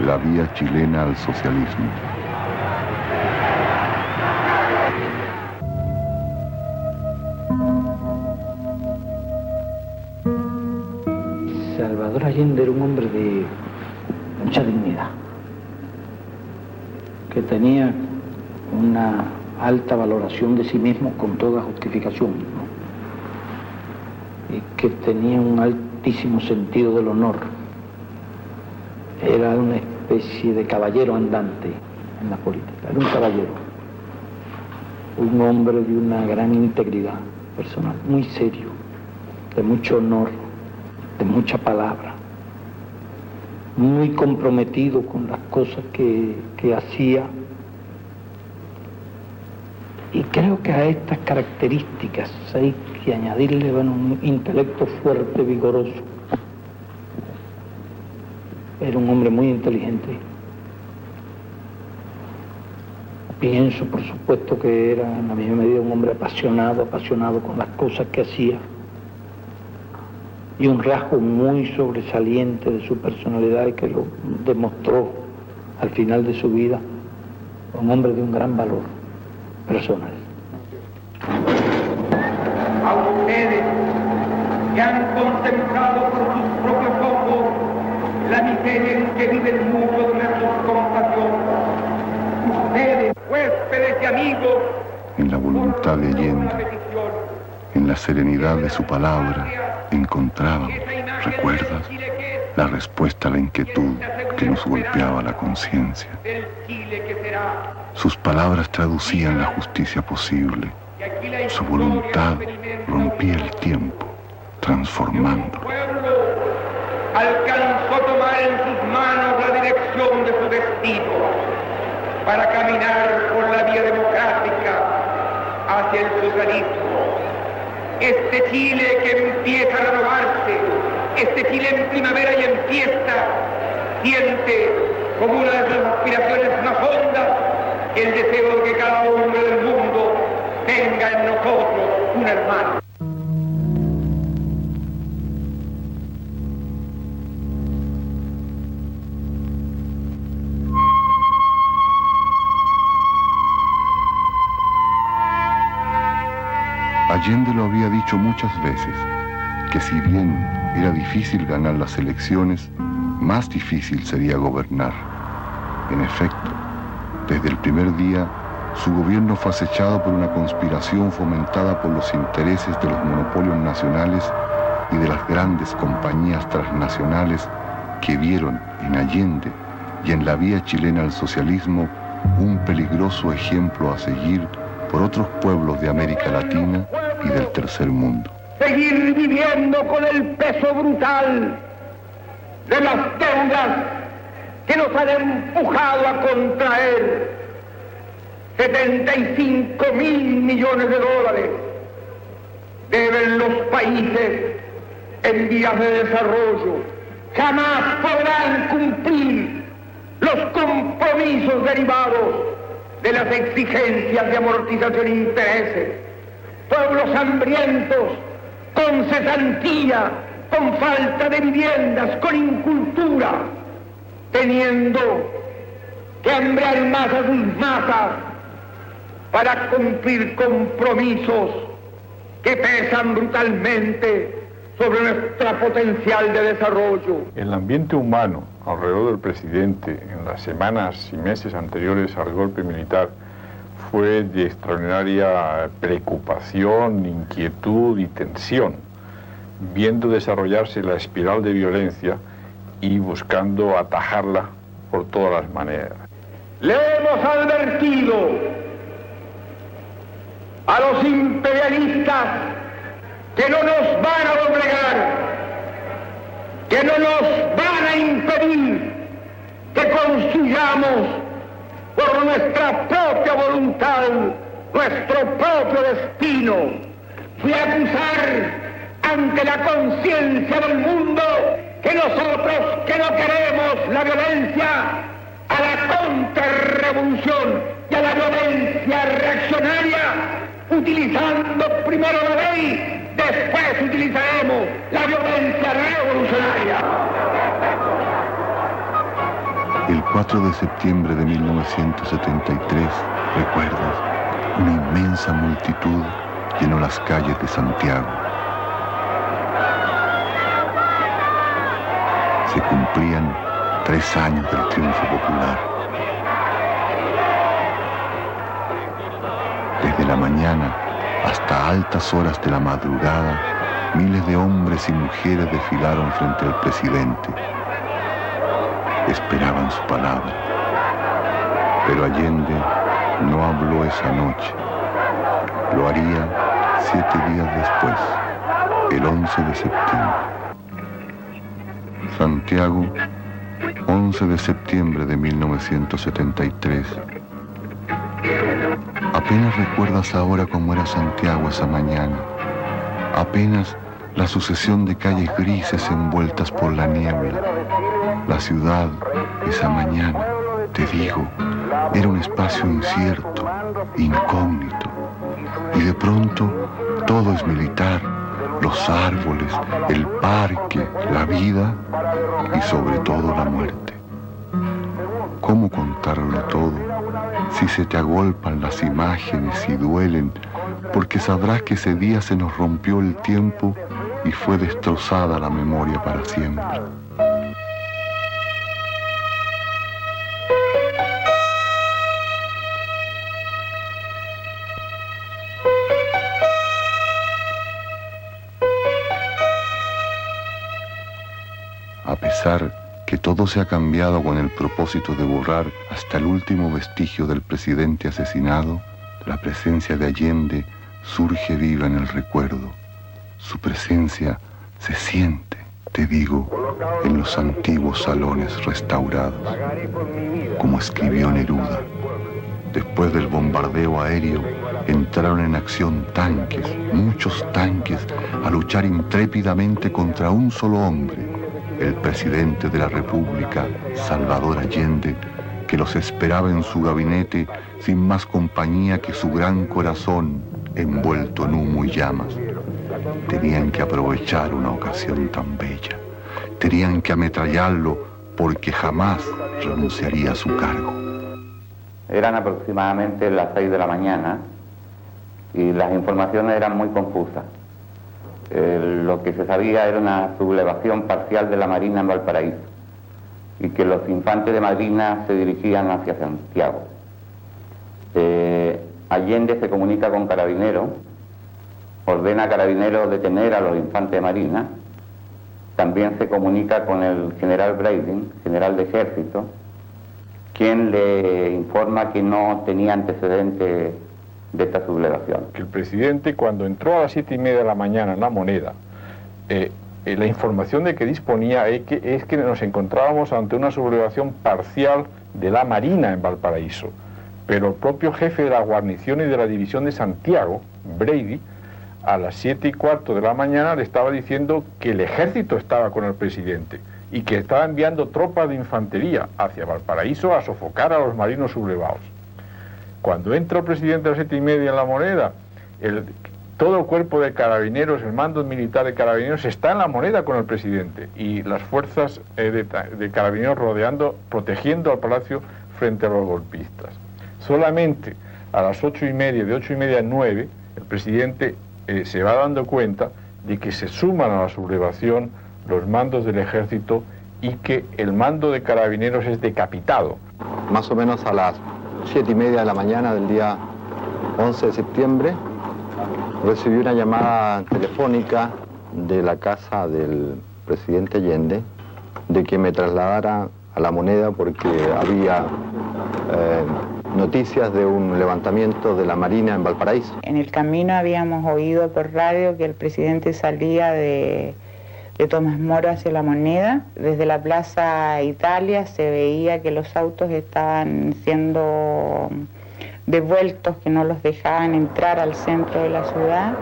la vía chilena al socialismo. Salvador Allende era un hombre de mucha dignidad, que tenía una alta valoración de sí mismo con toda justificación, ¿no? Y que tenía un altísimo sentido del honor. Era una especie de caballero andante en la política, era un caballero, un hombre de una gran integridad personal, muy serio, de mucho honor, de mucha palabra, muy comprometido con las cosas que hacía. Y creo que a estas características hay que añadirle, bueno, un intelecto fuerte, vigoroso. Era un hombre muy inteligente. Pienso, por supuesto, que era en la misma medida un hombre apasionado con las cosas que hacía. Y un rasgo muy sobresaliente de su personalidad y que lo demostró al final de su vida, un hombre de un gran valor personal. A ustedes que han contemplado por sus propios ojos la miseria en que viven muchos de nuestros compatriotas, ustedes, huéspedes y amigos, en la voluntad de Allende, en la serenidad de su palabra, encontrábamos, ¿recuerdas?, la respuesta a la inquietud que nos golpeaba la conciencia. Sus palabras traducían la justicia posible. Su voluntad rompía el tiempo, transformando. Alcanzó a tomar en sus manos la dirección de su destino para caminar por la vía democrática hacia el socialismo. Este Chile que empieza a renovarse, este Chile en primavera y en fiesta, siente como una de sus aspiraciones más hondas el deseo de que cada hombre del mundo tenga en nosotros un hermano. Allende lo había dicho muchas veces, que si bien era difícil ganar las elecciones, más difícil sería gobernar. En efecto, desde el primer día, su gobierno fue acechado por una conspiración fomentada por los intereses de los monopolios nacionales y de las grandes compañías transnacionales que vieron en Allende y en la vía chilena al socialismo un peligroso ejemplo a seguir por otros pueblos de América Latina y del tercer mundo. Seguir viviendo con el peso brutal de las deudas que nos han empujado a contraer 75.000 millones de dólares deben los países en vías de desarrollo. Jamás podrán cumplir los compromisos derivados de las exigencias de amortización e intereses. Pueblos hambrientos, con cesantía, con falta de viviendas, con incultura, teniendo que hambrear más a sus masas para cumplir compromisos que pesan brutalmente sobre nuestro potencial de desarrollo. El ambiente humano alrededor del presidente en las semanas y meses anteriores al golpe militar fue de extraordinaria preocupación, inquietud y tensión. viendo desarrollarse la espiral de violencia y buscando atajarla por todas las maneras. Le hemos advertido a los imperialistas que no nos van a doblegar, que no nos van a impedir que construyamos por nuestra propia voluntad nuestro propio destino. Fui a acusar ante la conciencia del mundo que nosotros, que no queremos la violencia, a la contrarrevolución y a la violencia reaccionaria, utilizando primero la ley, después utilizaremos la violencia revolucionaria. El 4 de septiembre de 1973, recuerdas, una inmensa multitud llenó las calles de Santiago. Se cumplían 3 años del triunfo popular. Desde la mañana hasta altas horas de la madrugada, miles de hombres y mujeres desfilaron frente al presidente. Esperaban su palabra. Pero Allende no habló esa noche. Lo haría 7 días después, el 11 de septiembre. Santiago, 11 de septiembre de 1973. Apenas recuerdas ahora cómo era Santiago esa mañana. Apenas la sucesión de calles grises envueltas por la niebla. La ciudad, esa mañana, te digo, era un espacio incierto, incógnito. Y de pronto, todo es militar. Los árboles, el parque, la vida y sobre todo la muerte. ¿Cómo contarlo todo si se te agolpan las imágenes y duelen? Porque sabrás que ese día se nos rompió el tiempo y fue destrozada la memoria para siempre. A pesar que todo se ha cambiado con el propósito de borrar hasta el último vestigio del presidente asesinado, la presencia de Allende surge viva en el recuerdo. Su presencia se siente, te digo, en los antiguos salones restaurados. Como escribió Neruda, después del bombardeo aéreo entraron en acción tanques, muchos tanques, a luchar intrépidamente contra un solo hombre, el presidente de la República, Salvador Allende, que los esperaba en su gabinete sin más compañía que su gran corazón envuelto en humo y llamas. Tenían que aprovechar una ocasión tan bella. Tenían que ametrallarlo porque jamás renunciaría a su cargo. Eran aproximadamente las 6 de la mañana y las informaciones eran muy confusas. Lo que se sabía era una sublevación parcial de la Marina en Valparaíso y que los infantes de Marina se dirigían hacia Santiago. Allende se comunica con Carabineros, ordena a Carabineros detener a los infantes de Marina, también se comunica con el general Breiding, general de ejército, quien le informa que no tenía antecedentes de esta sublevación. El presidente, cuando entró a las 7:30 de la mañana en La Moneda, la información de que disponía es que nos encontrábamos ante una sublevación parcial de la Marina en Valparaíso, pero el propio jefe de la guarnición y de la división de Santiago, Brady, a las 7:15 de la mañana le estaba diciendo que el ejército estaba con el presidente y que estaba enviando tropas de infantería hacia Valparaíso a sofocar a los marinos sublevados. Cuando entra el presidente a las 7:30 en La Moneda, todo el cuerpo de carabineros, el mando militar de carabineros está en La Moneda con el presidente y las fuerzas de carabineros protegiendo al palacio frente a los golpistas. Solamente a las 8:30, de 8:30 a 9, el presidente se va dando cuenta de que se suman a la sublevación los mandos del ejército y que el mando de carabineros es decapitado. Más o menos a las 7:30 de la mañana del día 11 de septiembre recibí una llamada telefónica de la casa del presidente Allende de que me trasladara a La Moneda porque había noticias de un levantamiento de la Marina en Valparaíso. En el camino habíamos oído por radio que el presidente salía de Tomás Moro hacia La Moneda. Desde la Plaza Italia se veía que los autos estaban siendo devueltos, que no los dejaban entrar al centro de la ciudad.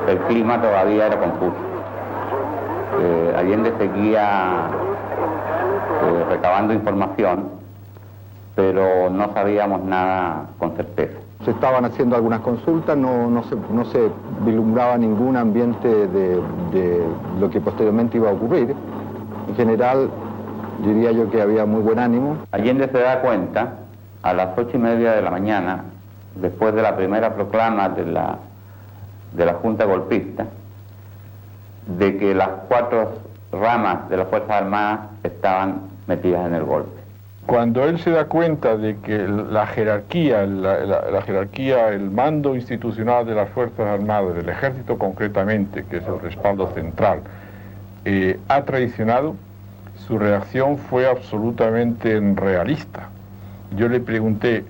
El clima todavía era confuso. Allende seguía recabando información, pero no sabíamos nada con certeza. Se estaban haciendo algunas consultas, no se vislumbraba ningún ambiente de lo que posteriormente iba a ocurrir. En general, diría yo que había muy buen ánimo. Allende se da cuenta a las 8:30 de la mañana, después de la primera proclama de la Junta golpista, de que las 4 ramas de las Fuerzas Armadas estaban metidas en el golpe. Cuando él se da cuenta de que la jerarquía, el mando institucional de las Fuerzas Armadas, del Ejército concretamente, que es el respaldo central, ha traicionado, su reacción fue absolutamente realista. Yo le pregunté,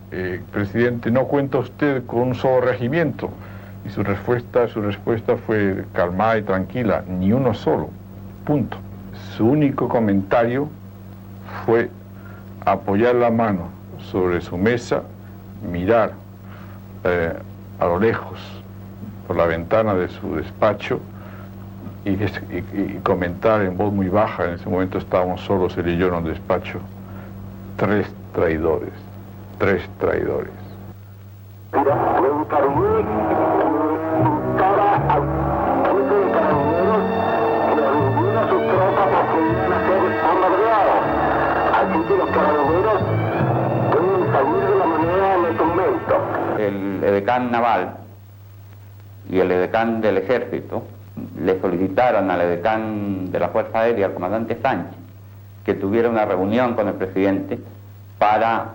presidente, ¿no cuenta usted con un solo regimiento? Y su respuesta fue calmada y tranquila, ni uno solo, punto. Su único comentario fue apoyar la mano sobre su mesa, mirar a lo lejos por la ventana de su despacho y comentar en voz muy baja, en ese momento estábamos solos él y yo en el despacho: 3 traidores, 3 traidores. Mira, me gustaría invitar al jefe de carabineros que reuniera a sus tropas porque iban a ser bombardeadas. Así que los carabineros pueden salir de La Moneda en este momento. El edecán naval y el edecán del ejército le solicitaron al edecán de la Fuerza Aérea, al comandante Sánchez, que tuviera una reunión con el presidente para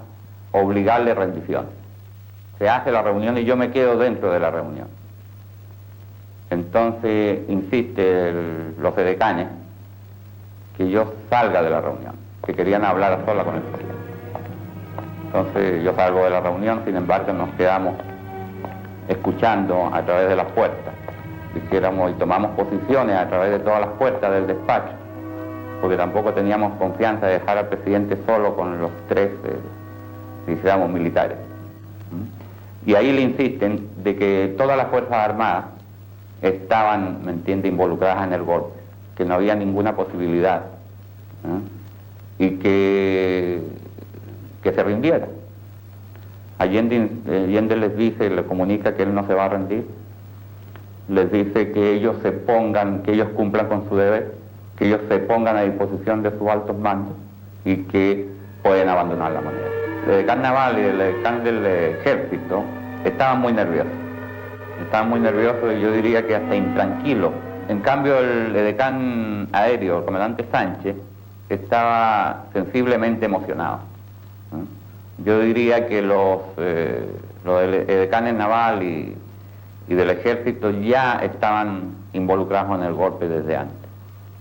obligarle rendición. Se hace la reunión y yo me quedo dentro de la reunión. Entonces insiste los edecanes que yo salga de la reunión, que querían hablar a solas con el presidente. Entonces yo salgo de la reunión, sin embargo nos quedamos escuchando a través de las puertas. Y tomamos posiciones a través de todas las puertas del despacho, porque tampoco teníamos confianza de dejar al presidente solo con los 3, dijéramos, militares. Y ahí le insisten de que todas las Fuerzas Armadas estaban, ¿me entiende?, involucradas en el golpe, que no había ninguna posibilidad, y que se rindiera. Allende les dice, le comunica que él no se va a rendir, les dice que ellos que ellos cumplan con su deber, que ellos se pongan a disposición de sus altos mandos y que pueden abandonar La Moneda. El edecán naval y el edecán del ejército estaban muy nerviosos y yo diría que hasta intranquilos. En cambio el edecán aéreo, el comandante Sánchez, estaba sensiblemente emocionado. Yo diría que los edecanes naval y del ejército ya estaban involucrados en el golpe desde antes.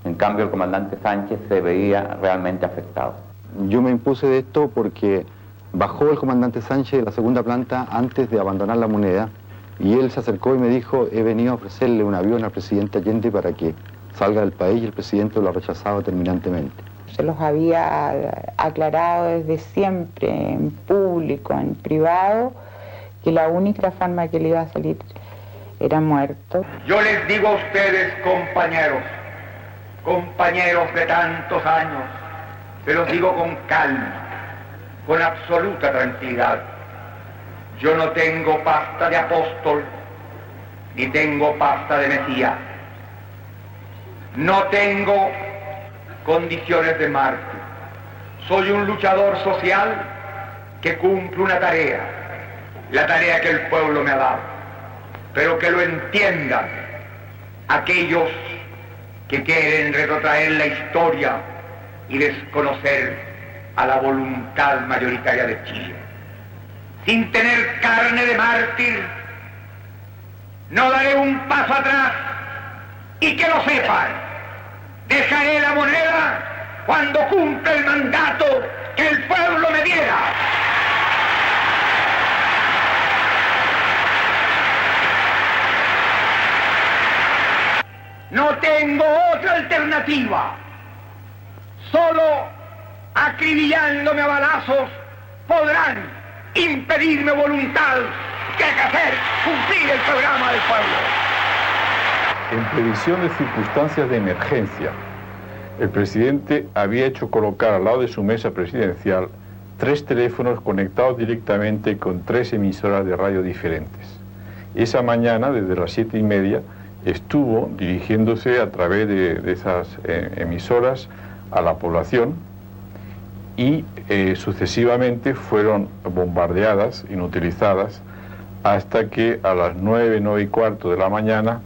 En cambio el comandante Sánchez se veía realmente afectado. Yo me impuse de esto porque bajó el comandante Sánchez de la segunda planta antes de abandonar La Moneda y él se acercó y me dijo: he venido a ofrecerle un avión al presidente Allende para que salga del país, y el presidente lo ha rechazado terminantemente. Se los había aclarado desde siempre, en público, en privado, que la única forma que le iba a salir era muerto. Yo les digo a ustedes, compañeros de tantos años, se los digo con calma, con absoluta tranquilidad. Yo no tengo pasta de apóstol, ni tengo pasta de Mesías. No tengo condiciones de mártir. Soy un luchador social que cumplo una tarea, la tarea que el pueblo me ha dado, pero que lo entiendan aquellos que quieren retrotraer la historia y desconocer a la voluntad mayoritaria de Chile. Sin tener carne de mártir, no daré un paso atrás, y que lo sepan, dejaré la moneda cuando cumpla el mandato que el pueblo me diera. No tengo otra alternativa. Solo acribillándome a balazos podrán impedirme voluntad que hacer cumplir el programa del pueblo. En previsión de circunstancias de emergencia, el presidente había hecho colocar al lado de su mesa presidencial 3 teléfonos conectados directamente con 3 emisoras de radio diferentes. Esa mañana, desde las 7:30, estuvo dirigiéndose a través de esas emisoras a la población y sucesivamente fueron bombardeadas, inutilizadas, hasta que a las 9:15 de la mañana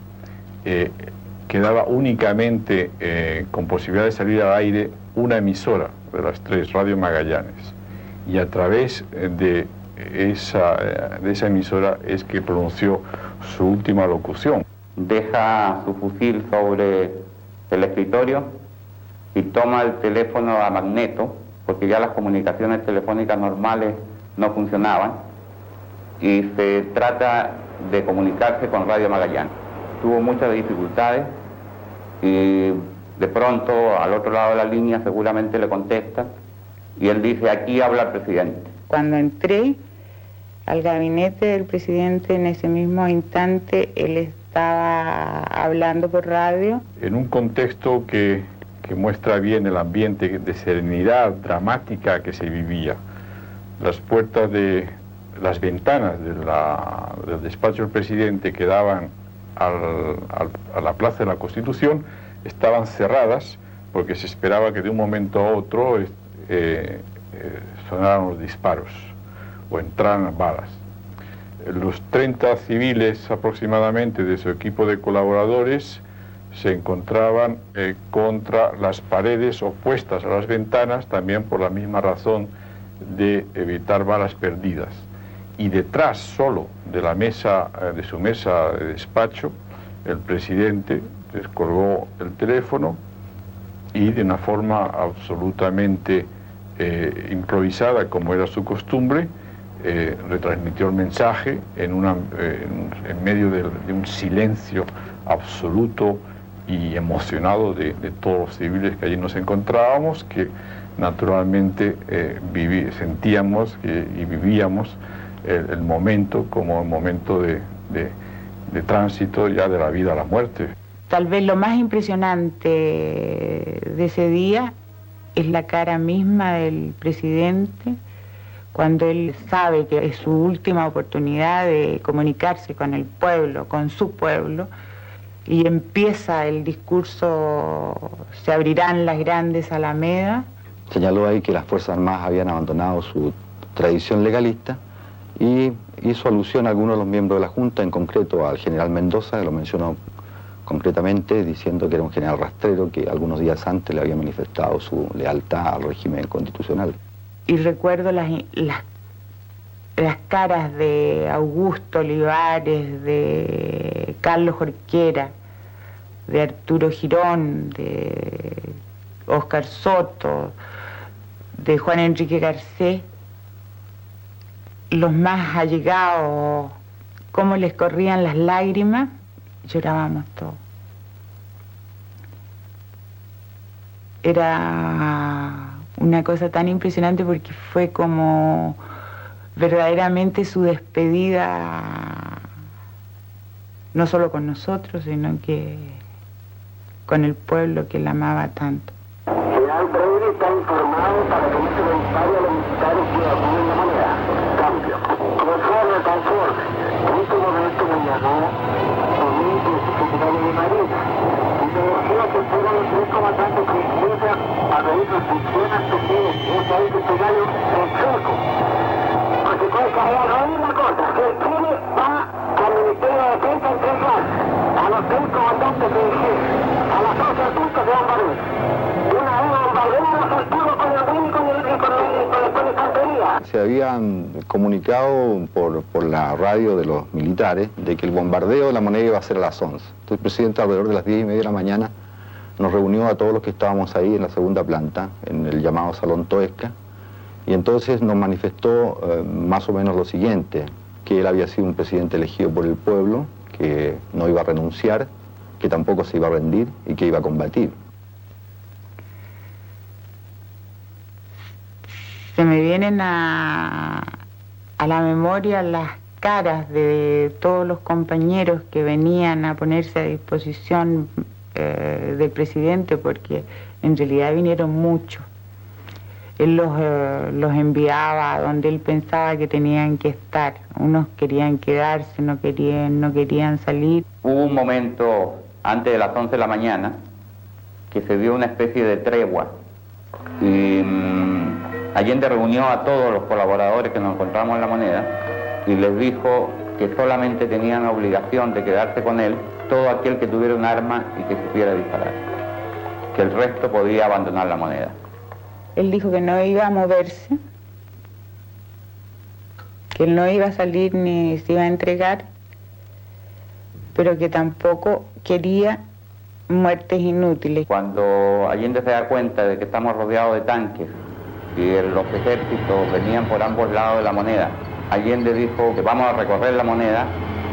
quedaba únicamente con posibilidad de salir al aire una emisora de las 3, Radio Magallanes, y a través de esa emisora es que pronunció su última locución. Deja su fusil sobre el escritorio y toma el teléfono a magneto, porque ya las comunicaciones telefónicas normales no funcionaban, y se trata de comunicarse con Radio Magallanes. Tuvo muchas dificultades y de pronto al otro lado de la línea seguramente le contesta y él dice: aquí habla el presidente. Cuando entré al gabinete del presidente, en ese mismo instante él estaba hablando por radio. En un contexto que muestra bien el ambiente de serenidad dramática que se vivía. Las puertas de las ventanas del despacho del presidente que daban a la Plaza de la Constitución estaban cerradas porque se esperaba que de un momento a otro sonaran los disparos o entraran balas. Los 30 civiles aproximadamente de su equipo de colaboradores se encontraban contra las paredes opuestas a las ventanas, también por la misma razón de evitar balas perdidas. Y detrás solo de la mesa, de su mesa de despacho, el presidente descolgó el teléfono y de una forma absolutamente improvisada, como era su costumbre, retransmitió el mensaje en medio de un silencio absoluto y emocionado de todos los civiles que allí nos encontrábamos, que naturalmente sentíamos y vivíamos el momento como un momento de tránsito ya de la vida a la muerte. Tal vez lo más impresionante de ese día es la cara misma del presidente cuando él sabe que es su última oportunidad de comunicarse con el pueblo, con su pueblo, y empieza el discurso: se abrirán las grandes alamedas. Señaló ahí que las Fuerzas Armadas habían abandonado su tradición legalista y hizo alusión a algunos de los miembros de la Junta, en concreto al general Mendoza, que lo mencionó concretamente, diciendo que era un general rastrero que algunos días antes le había manifestado su lealtad al régimen constitucional. Y recuerdo las caras de Augusto Olivares, de Carlos Jorquera, de Arturo Girón, de Óscar Soto, de Juan Enrique Garcés, los más allegados, cómo les corrían las lágrimas. Llorábamos todos. Era una cosa tan impresionante porque fue como verdaderamente su despedida, no solo con nosotros, sino que con el pueblo que la amaba tanto. General Breire está informado para que no se comentario a los militares que acuden la moneda. Cambio. Conforme. En este momento me llamó el secretario de Marina y me decía que fueron los 3 comandantes que empiezan a pedir restricciones sociales. Esa es el secretario en seco. se habían comunicado por la radio de los militares de que el bombardeo de la Moneda iba a ser a las 11. Entonces el presidente alrededor de las 10:30 de la mañana nos reunió a todos los que estábamos ahí en la segunda planta, en el llamado Salón Toesca, y entonces nos manifestó más o menos lo siguiente, que él había sido un presidente elegido por el pueblo, que no iba a renunciar, que tampoco se iba a rendir y que iba a combatir. Se me vienen a la memoria las caras de todos los compañeros que venían a ponerse a disposición del presidente, porque en realidad vinieron muchos. Él los enviaba a donde él pensaba que tenían que estar. Unos querían quedarse, no querían salir. Hubo un momento antes de las 11 de la mañana que se dio una especie de tregua y Allende reunió a todos los colaboradores que nos encontramos en La Moneda y les dijo que solamente tenían la obligación de quedarse con él todo aquel que tuviera un arma y que supiera disparar, que el resto podía abandonar La Moneda. Él dijo que no iba a moverse, que él no iba a salir ni se iba a entregar, pero que tampoco quería muertes inútiles. Cuando Allende se da cuenta de que estamos rodeados de tanques y los ejércitos venían por ambos lados de La Moneda, Allende dijo que vamos a recorrer La Moneda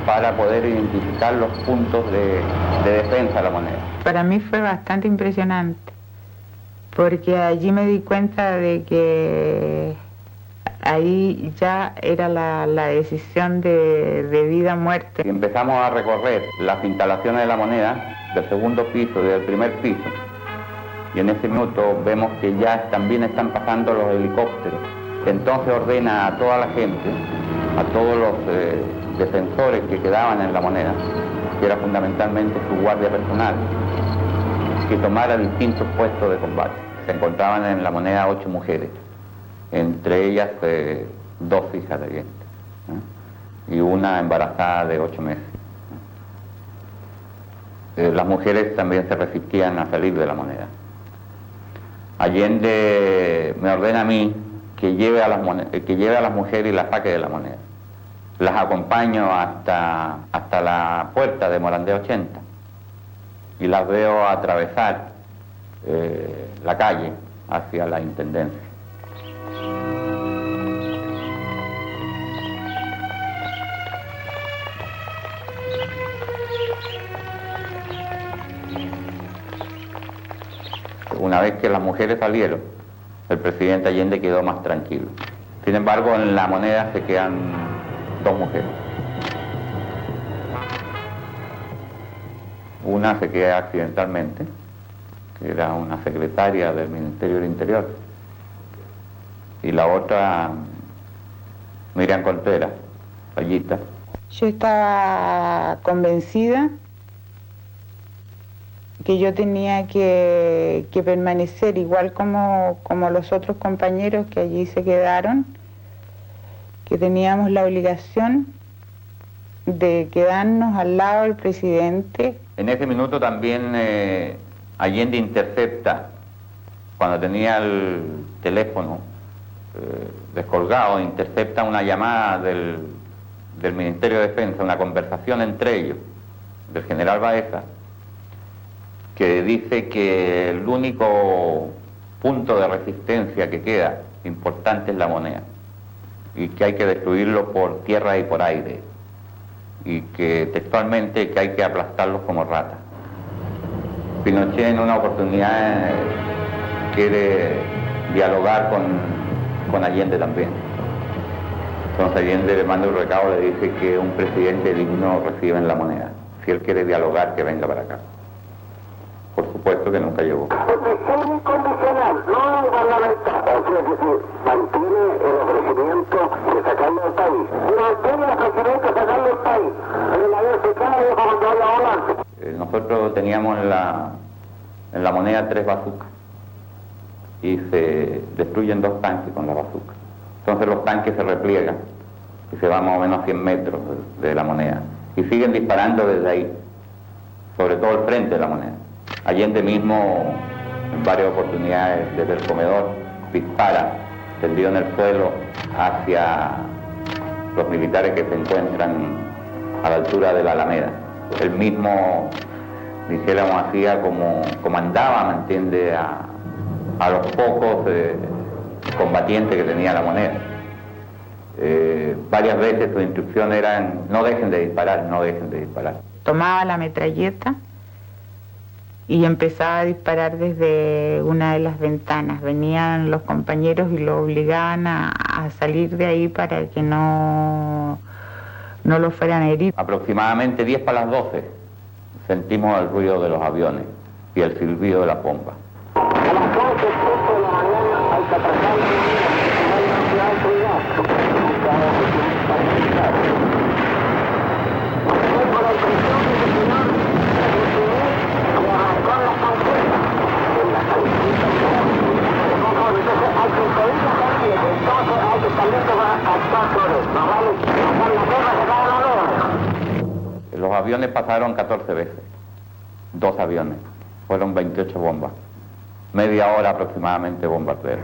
para poder identificar los puntos de defensa de La Moneda. Para mí fue bastante impresionante, porque allí me di cuenta de que ahí ya era la decisión de vida o muerte. Y empezamos a recorrer las instalaciones de La Moneda, del segundo piso y del primer piso, y en ese minuto vemos que ya también están pasando los helicópteros. Entonces ordena a toda la gente, a todos los defensores que quedaban en La Moneda, que era fundamentalmente su guardia personal, que tomara distintos puestos de combate. Se encontraban en La Moneda 8 mujeres, entre ellas 2 hijas de Allende, y una embarazada de 8 meses. Las mujeres también se resistían a salir de La Moneda. Allende me ordena a mí que lleve a las mujeres y las saque de La Moneda. Las acompaño hasta la puerta de Morandé 80 y las veo atravesar la calle hacia la Intendencia. Una vez que las mujeres salieron, el presidente Allende quedó más tranquilo. Sin embargo, en La Moneda se quedan 2 mujeres. Una se queda accidentalmente, que era una secretaria del Ministerio del Interior, y la otra, Miriam Contreras, Fallita. Yo estaba convencida que yo tenía que permanecer, igual como los otros compañeros que allí se quedaron, que teníamos la obligación de quedarnos al lado del presidente. En ese minuto también Allende intercepta, cuando tenía el teléfono descolgado, intercepta una llamada del Ministerio de Defensa, una conversación entre ellos, del general Baeza, que dice que el único punto de resistencia que queda importante es La Moneda y que hay que destruirlo por tierra y por aire y que textualmente que hay que aplastarlos como ratas. Pinochet en una oportunidad quiere dialogar con Allende también. Entonces Allende le manda un recado, le dice que un presidente digno recibe en La Moneda. Si él quiere dialogar, que venga para acá. Por supuesto que nunca llegó. Decisión incondicional, no gubernamental. O sea, que mantiene el ofrecimiento de sacarlo del país. Mantiene el ofrecimiento de sacarlo del país. En la FK cuando habla volante. Nosotros teníamos en la Moneda 3 bazucas y se destruyen 2 tanques con la bazuca. Entonces los tanques se repliegan y se van más o menos a 100 metros de La Moneda y siguen disparando desde ahí, sobre todo el frente de La Moneda. Allende mismo, en varias oportunidades desde el comedor, dispara tendido en el suelo hacia los militares que se encuentran a la altura de la Alameda. Él mismo, dijéramos así, como comandaba, ¿me entiende?, a los pocos combatientes que tenía La Moneda. Varias veces sus instrucciones eran: no dejen de disparar, no dejen de disparar. Tomaba la metralleta y empezaba a disparar desde una de las ventanas. Venían los compañeros y lo obligaban a salir de ahí para que no lo fueran a herir. Aproximadamente 10 para las 12 sentimos el ruido de los aviones y el silbido de la bomba. Los aviones pasaron 14 veces, 2 aviones, fueron 28 bombas, media hora aproximadamente bombardeo.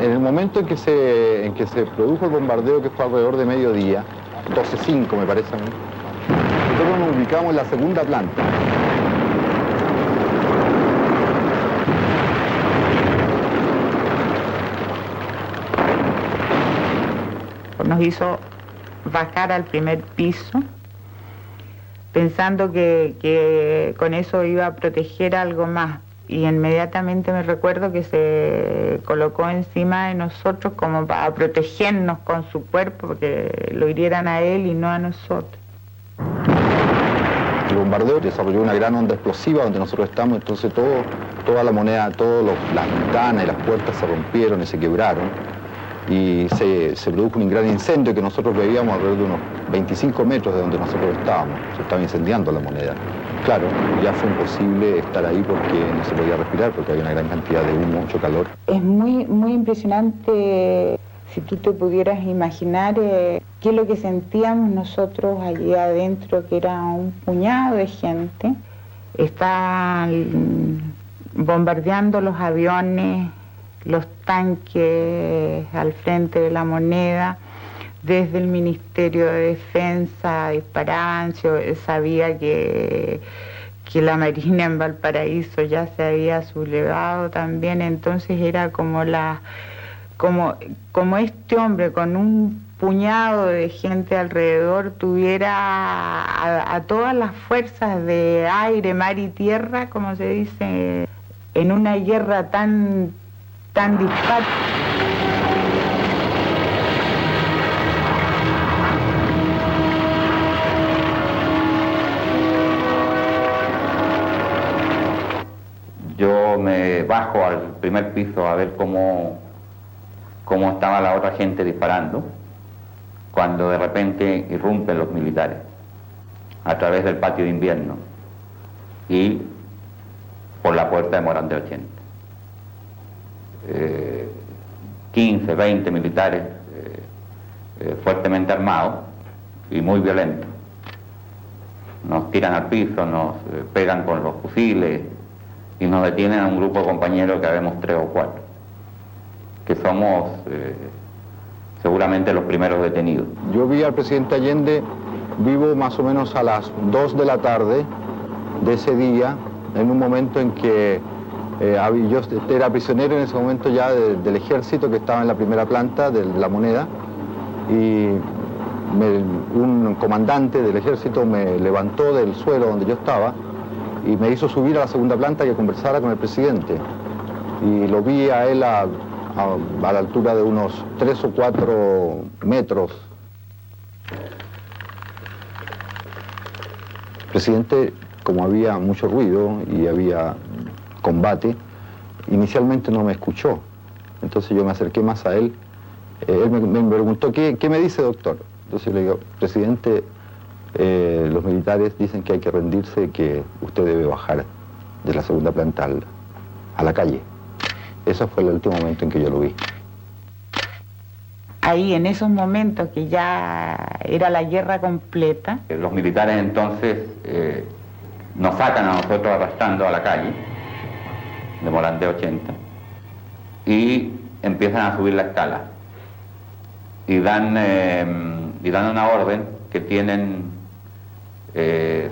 En el momento en que se produjo el bombardeo, que fue alrededor de mediodía, 12:05 me parece a mí, nosotros nos ubicamos en la segunda planta. Nos hizo bajar al primer piso, pensando que con eso iba a proteger algo más. Y inmediatamente me recuerdo que se colocó encima de nosotros como para protegernos con su cuerpo, porque lo hirieran a él y no a nosotros. El bombardeo desarrolló una gran onda explosiva donde nosotros estamos, entonces toda La Moneda, todas las ventanas y las puertas se rompieron y se quebraron, y se produjo un gran incendio que nosotros veíamos alrededor de unos 25 metros de donde nosotros estábamos. Se estaba incendiando La Moneda. Claro, ya fue imposible estar ahí porque no se podía respirar, porque había una gran cantidad de humo, mucho calor. Es muy, muy impresionante si tú te pudieras imaginar qué es lo que sentíamos nosotros allí adentro, que era un puñado de gente. Estaban bombardeando los aviones, los tanques al frente de La Moneda. Desde el Ministerio de Defensa disparaban. Yo sabía que la Marina en Valparaíso ya se había sublevado también, entonces era como este hombre con un puñado de gente alrededor tuviera a todas las fuerzas de aire, mar y tierra, como se dice, en una guerra tan dispar. Yo me bajo al primer piso a ver cómo estaba la otra gente disparando, cuando de repente irrumpen los militares a través del patio de invierno y por la puerta de Morán de 80. 15, 20 militares fuertemente armados y muy violentos. Nos tiran al piso, nos pegan con los fusiles y nos detienen a un grupo de compañeros que habemos 3 o 4, que somos seguramente los primeros detenidos. Yo vi al presidente Allende vivo más o menos a las 2 de la tarde de ese día, en un momento en que yo era prisionero en ese momento ya del ejército que estaba en la primera planta de La Moneda, y un comandante del ejército me levantó del suelo donde yo estaba y me hizo subir a la segunda planta que conversara con el presidente. Y lo vi a él a la altura de unos 3 o 4 metros. El presidente, como había mucho ruido y había combate, inicialmente no me escuchó. Entonces yo me acerqué más a él Él me preguntó, ¿qué me dice, doctor? Entonces le digo, presidente, los militares dicen que hay que rendirse, que usted debe bajar de la segunda planta a la calle. Ese fue el último momento en que yo lo vi. Ahí, en esos momentos que ya era la guerra completa. Los militares entonces nos sacan a nosotros arrastrando a la calle, de Morandé 80, y empiezan a subir la escala. Y dan una orden que tienen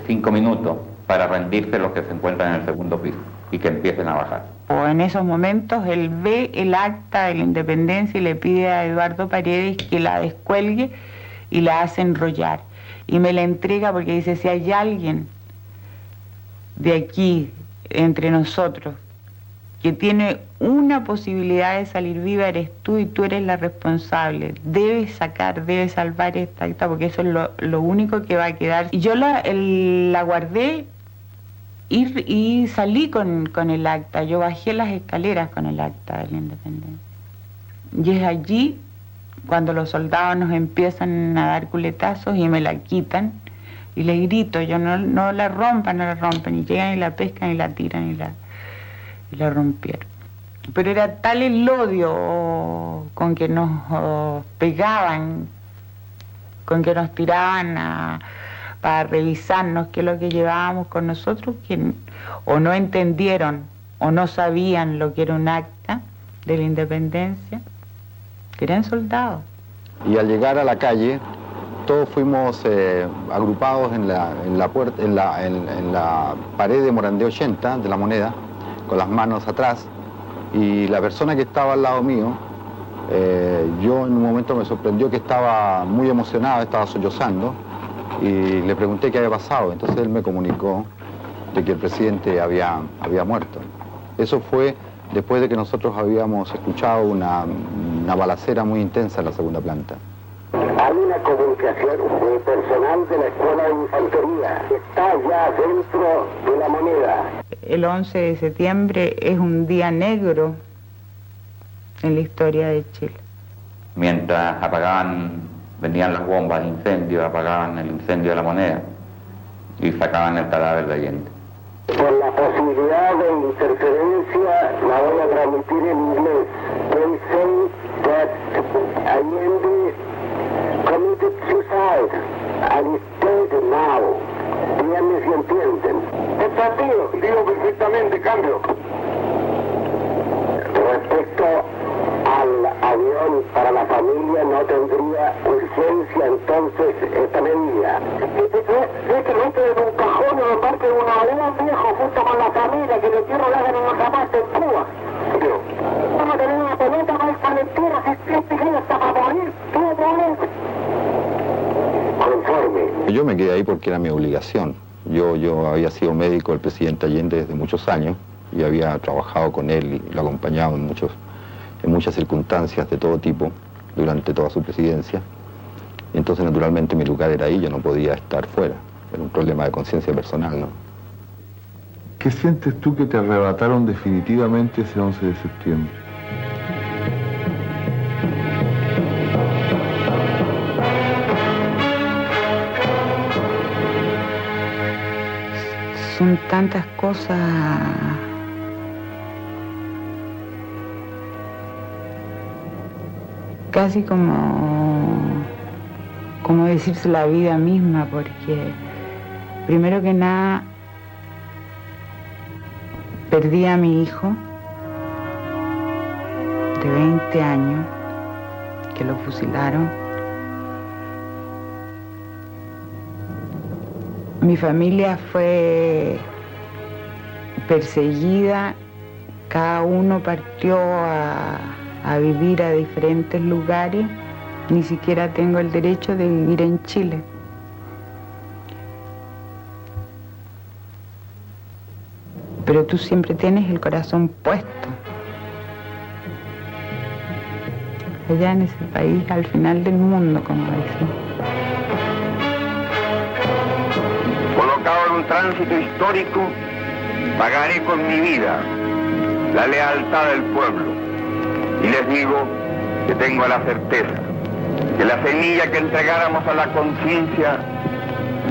5 minutos para rendirse los que se encuentran en el segundo piso y que empiecen a bajar. En esos momentos él ve el acta de la independencia y le pide a Eduardo Paredes que la descuelgue y la hace enrollar. Y me la entrega porque dice, si hay alguien de aquí, entre nosotros, que tiene una posibilidad de salir viva, eres tú, y tú eres la responsable. Debes salvar esta acta, porque eso es lo único que va a quedar. Y yo la guardé y salí con el acta. Yo bajé las escaleras con el acta de la independencia. Y es allí cuando los soldados nos empiezan a dar culetazos y me la quitan. Y les grito, yo no la rompan, y llegan y la pescan y la tiran y la rompieron. Pero era tal el odio con que nos pegaban, con que nos tiraban para revisarnos qué es lo que llevábamos con nosotros, que o no entendieron o no sabían lo que era un acta de la independencia, que eran soldados. Y al llegar a la calle, todos fuimos agrupados en la pared de Morandé 80, de la Moneda, con las manos atrás, y la persona que estaba al lado mío, yo en un momento me sorprendió que estaba muy emocionado, estaba sollozando, y le pregunté qué había pasado. Entonces él me comunicó de que el presidente había muerto. Eso fue después de que nosotros habíamos escuchado una balacera muy intensa en la segunda planta. Hay una comunicación de personal de la Escuela de Infantería que está ya dentro de la Moneda. El 11 de septiembre es un día negro en la historia de Chile. Mientras venían las bombas de incendio, apagaban el incendio de la Moneda y sacaban el cadáver de Allende. Por la posibilidad de interferencia la voy a transmitir en inglés. They say that Allende committed suicide and is dead now. Díganme si entienden. Entendido, digo perfectamente, cambio. Respecto al avión para la familia no tendría urgencia entonces esta medida. Es que lo entre en un cajón o parte de un avión viejo junto con la familia que le quiero dar en una zapata en Cuba. Vamos a tener una pelota más calentera, si es pequeño hasta para morir, todo problema. Conforme. Yo me quedé ahí porque era mi obligación. Yo había sido médico del presidente Allende desde muchos años y había trabajado con él y lo acompañaba en muchas circunstancias de todo tipo durante toda su presidencia. Entonces, naturalmente, mi lugar era ahí, yo no podía estar fuera. Era un problema de conciencia personal, ¿no? ¿Qué sientes tú que te arrebataron definitivamente ese 11 de septiembre? Son tantas cosas casi como decirse la vida misma, porque primero que nada perdí a mi hijo de 20 años que lo fusilaron. Mi familia fue perseguida, cada uno partió a vivir a diferentes lugares, ni siquiera tengo el derecho de vivir en Chile. Pero tú siempre tienes el corazón puesto allá en ese país, al final del mundo, como dicen. Colocado en un tránsito histórico, pagaré con mi vida la lealtad del pueblo. Y les digo que tengo la certeza que la semilla que entregáramos a la conciencia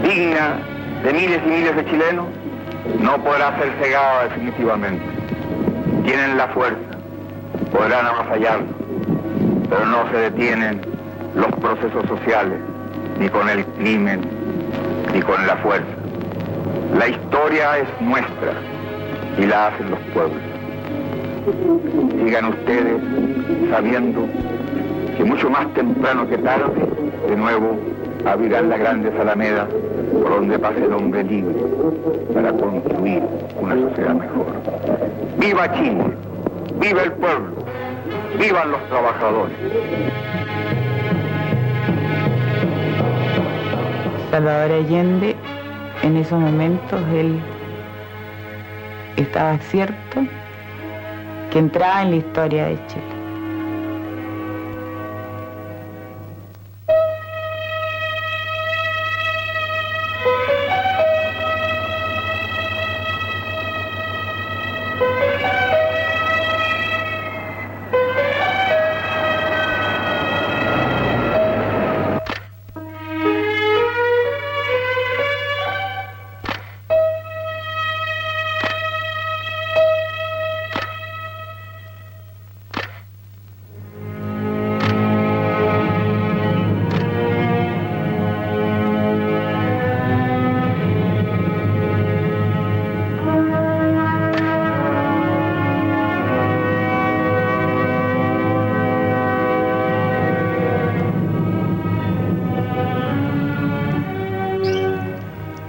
digna de miles y miles de chilenos no podrá ser cegada definitivamente. Tienen la fuerza, podrán avasallarlo, pero no se detienen los procesos sociales, ni con el crimen, ni con la fuerza. La historia es nuestra y la hacen los pueblos. Sigan ustedes sabiendo que mucho más temprano que tarde, de nuevo abrirán las grandes alamedas por donde pase el hombre libre para construir una sociedad mejor. ¡Viva Chile! ¡Viva el pueblo! ¡Vivan los trabajadores! Salvador Allende, en esos momentos él estaba cierto que entraba en la historia de Chile.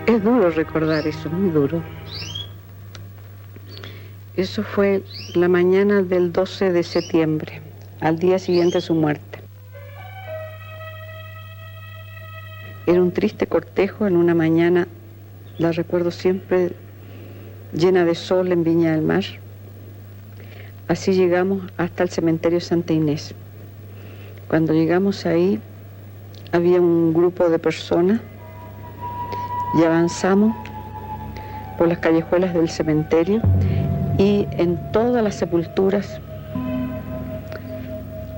Es duro recordar eso, muy duro. Eso fue la mañana del 12 de septiembre, al día siguiente de su muerte. Era un triste cortejo en una mañana, la recuerdo siempre, llena de sol en Viña del Mar. Así llegamos hasta el cementerio Santa Inés. Cuando llegamos ahí, había un grupo de personas y avanzamos por las callejuelas del cementerio y en todas las sepulturas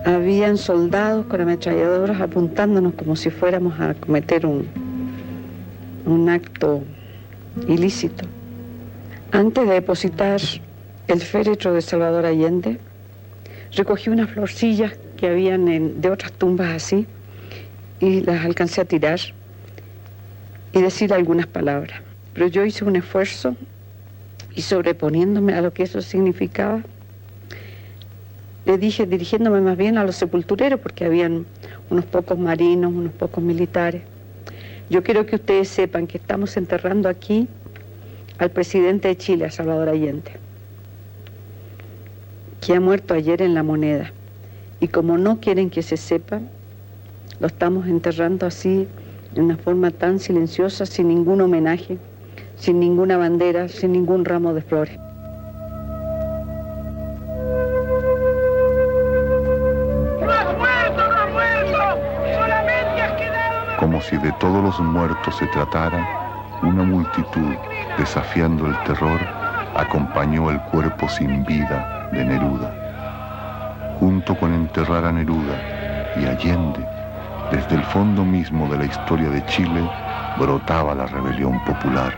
habían soldados con ametralladoras apuntándonos como si fuéramos a cometer un acto ilícito. Antes de depositar el féretro de Salvador Allende, recogí unas florcillas que habían de otras tumbas así y las alcancé a tirar y decir algunas palabras. Pero yo hice un esfuerzo y sobreponiéndome a lo que eso significaba, le dije, dirigiéndome más bien a los sepultureros, porque habían unos pocos marinos, unos pocos militares, yo quiero que ustedes sepan que estamos enterrando aquí al presidente de Chile, a Salvador Allende, que ha muerto ayer en La Moneda. Y como no quieren que se sepa, lo estamos enterrando así, de una forma tan silenciosa, sin ningún homenaje, sin ninguna bandera, sin ningún ramo de flores. Como si de todos los muertos se tratara, una multitud, desafiando el terror, acompañó el cuerpo sin vida de Neruda. Junto con enterrar a Neruda y Allende, desde el fondo mismo de la historia de Chile brotaba la rebelión popular.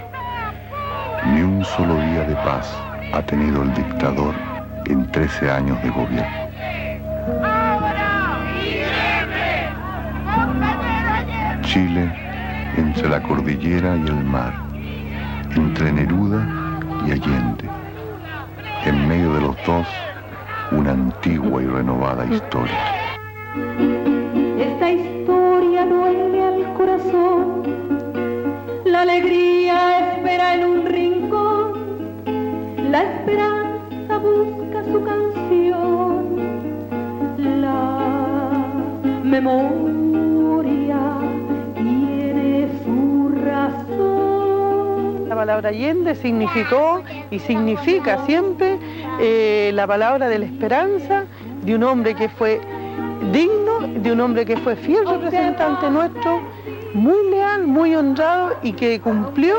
Ni un solo día de paz ha tenido el dictador en 13 años de gobierno. Chile entre la cordillera y el mar, entre Neruda y Allende. En medio de los dos, una antigua y renovada historia. Esta historia duele al corazón, la alegría espera en un rincón, la esperanza busca su canción, la memoria tiene su razón. La palabra Allende significó y significa siempre la palabra de la esperanza de un hombre que fue digno, de un hombre que fue fiel representante nuestro, muy leal, muy honrado y que cumplió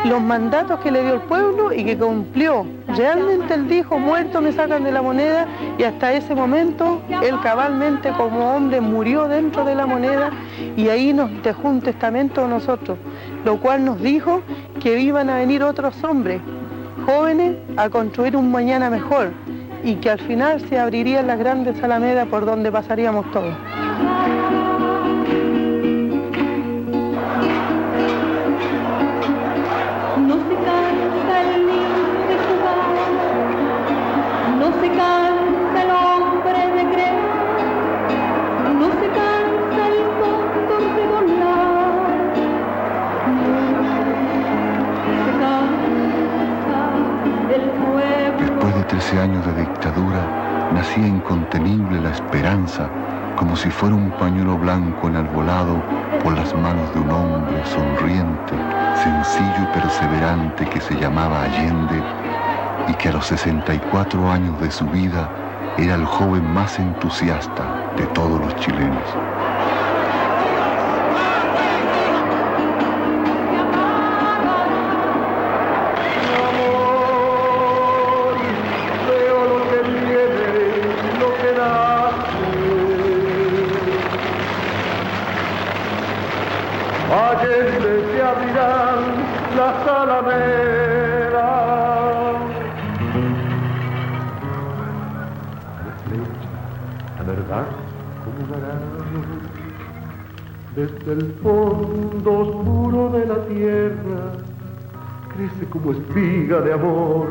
los mandatos que le dio el pueblo y que cumplió. Realmente él dijo, muerto me sacan de la moneda, y hasta ese momento él cabalmente como hombre murió dentro de la moneda, y ahí nos dejó un testamento a nosotros, lo cual nos dijo que iban a venir otros hombres jóvenes a construir un mañana mejor, y que al final se abrirían las grandes alamedas por donde pasaríamos todos. No se cansa el niño de jugar, no se cansa el hombre de creer, no se cansa el cóndor de volar, no se cansa el pueblo. Después de 13 años de dictadura, nacía incontenible la esperanza, como si fuera un pañuelo blanco enarbolado por las manos de un hombre sonriente, sencillo y perseverante, que se llamaba Allende, y que a los 64 años de su vida era el joven más entusiasta de todos los chilenos. Allende se abrirán las alamedas. La verdad, como un arado, desde el fondo oscuro de la tierra, crece como espiga de amor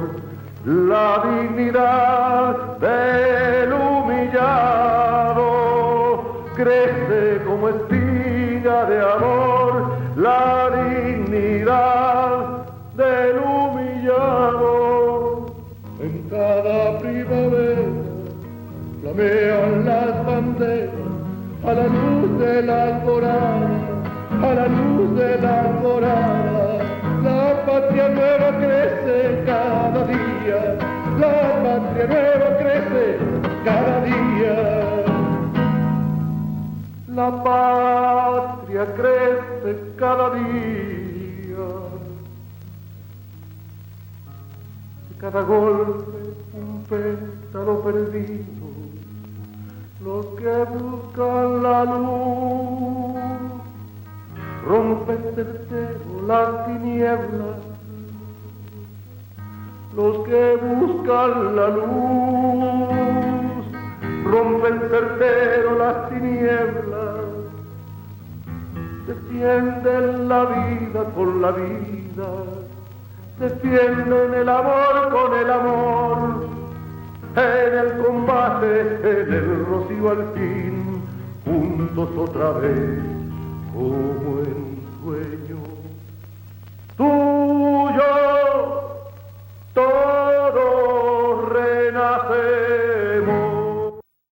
la dignidad del humillado, crece como espiga de amor la dignidad del humillado. En cada primavera flamean las banderas a la luz de la alborada, a la luz de la alborada. La patria nueva crece cada día, la patria nueva crece cada día. La patria crece cada día. De cada golpe un pétalo perdido. Los que buscan la luz rompen certero las tinieblas. Los que buscan la luz rompen certero las tinieblas. Defienden la vida con la vida, defienden el amor con el amor. En el combate, en el rocío al fin, juntos otra vez, como en un sueño.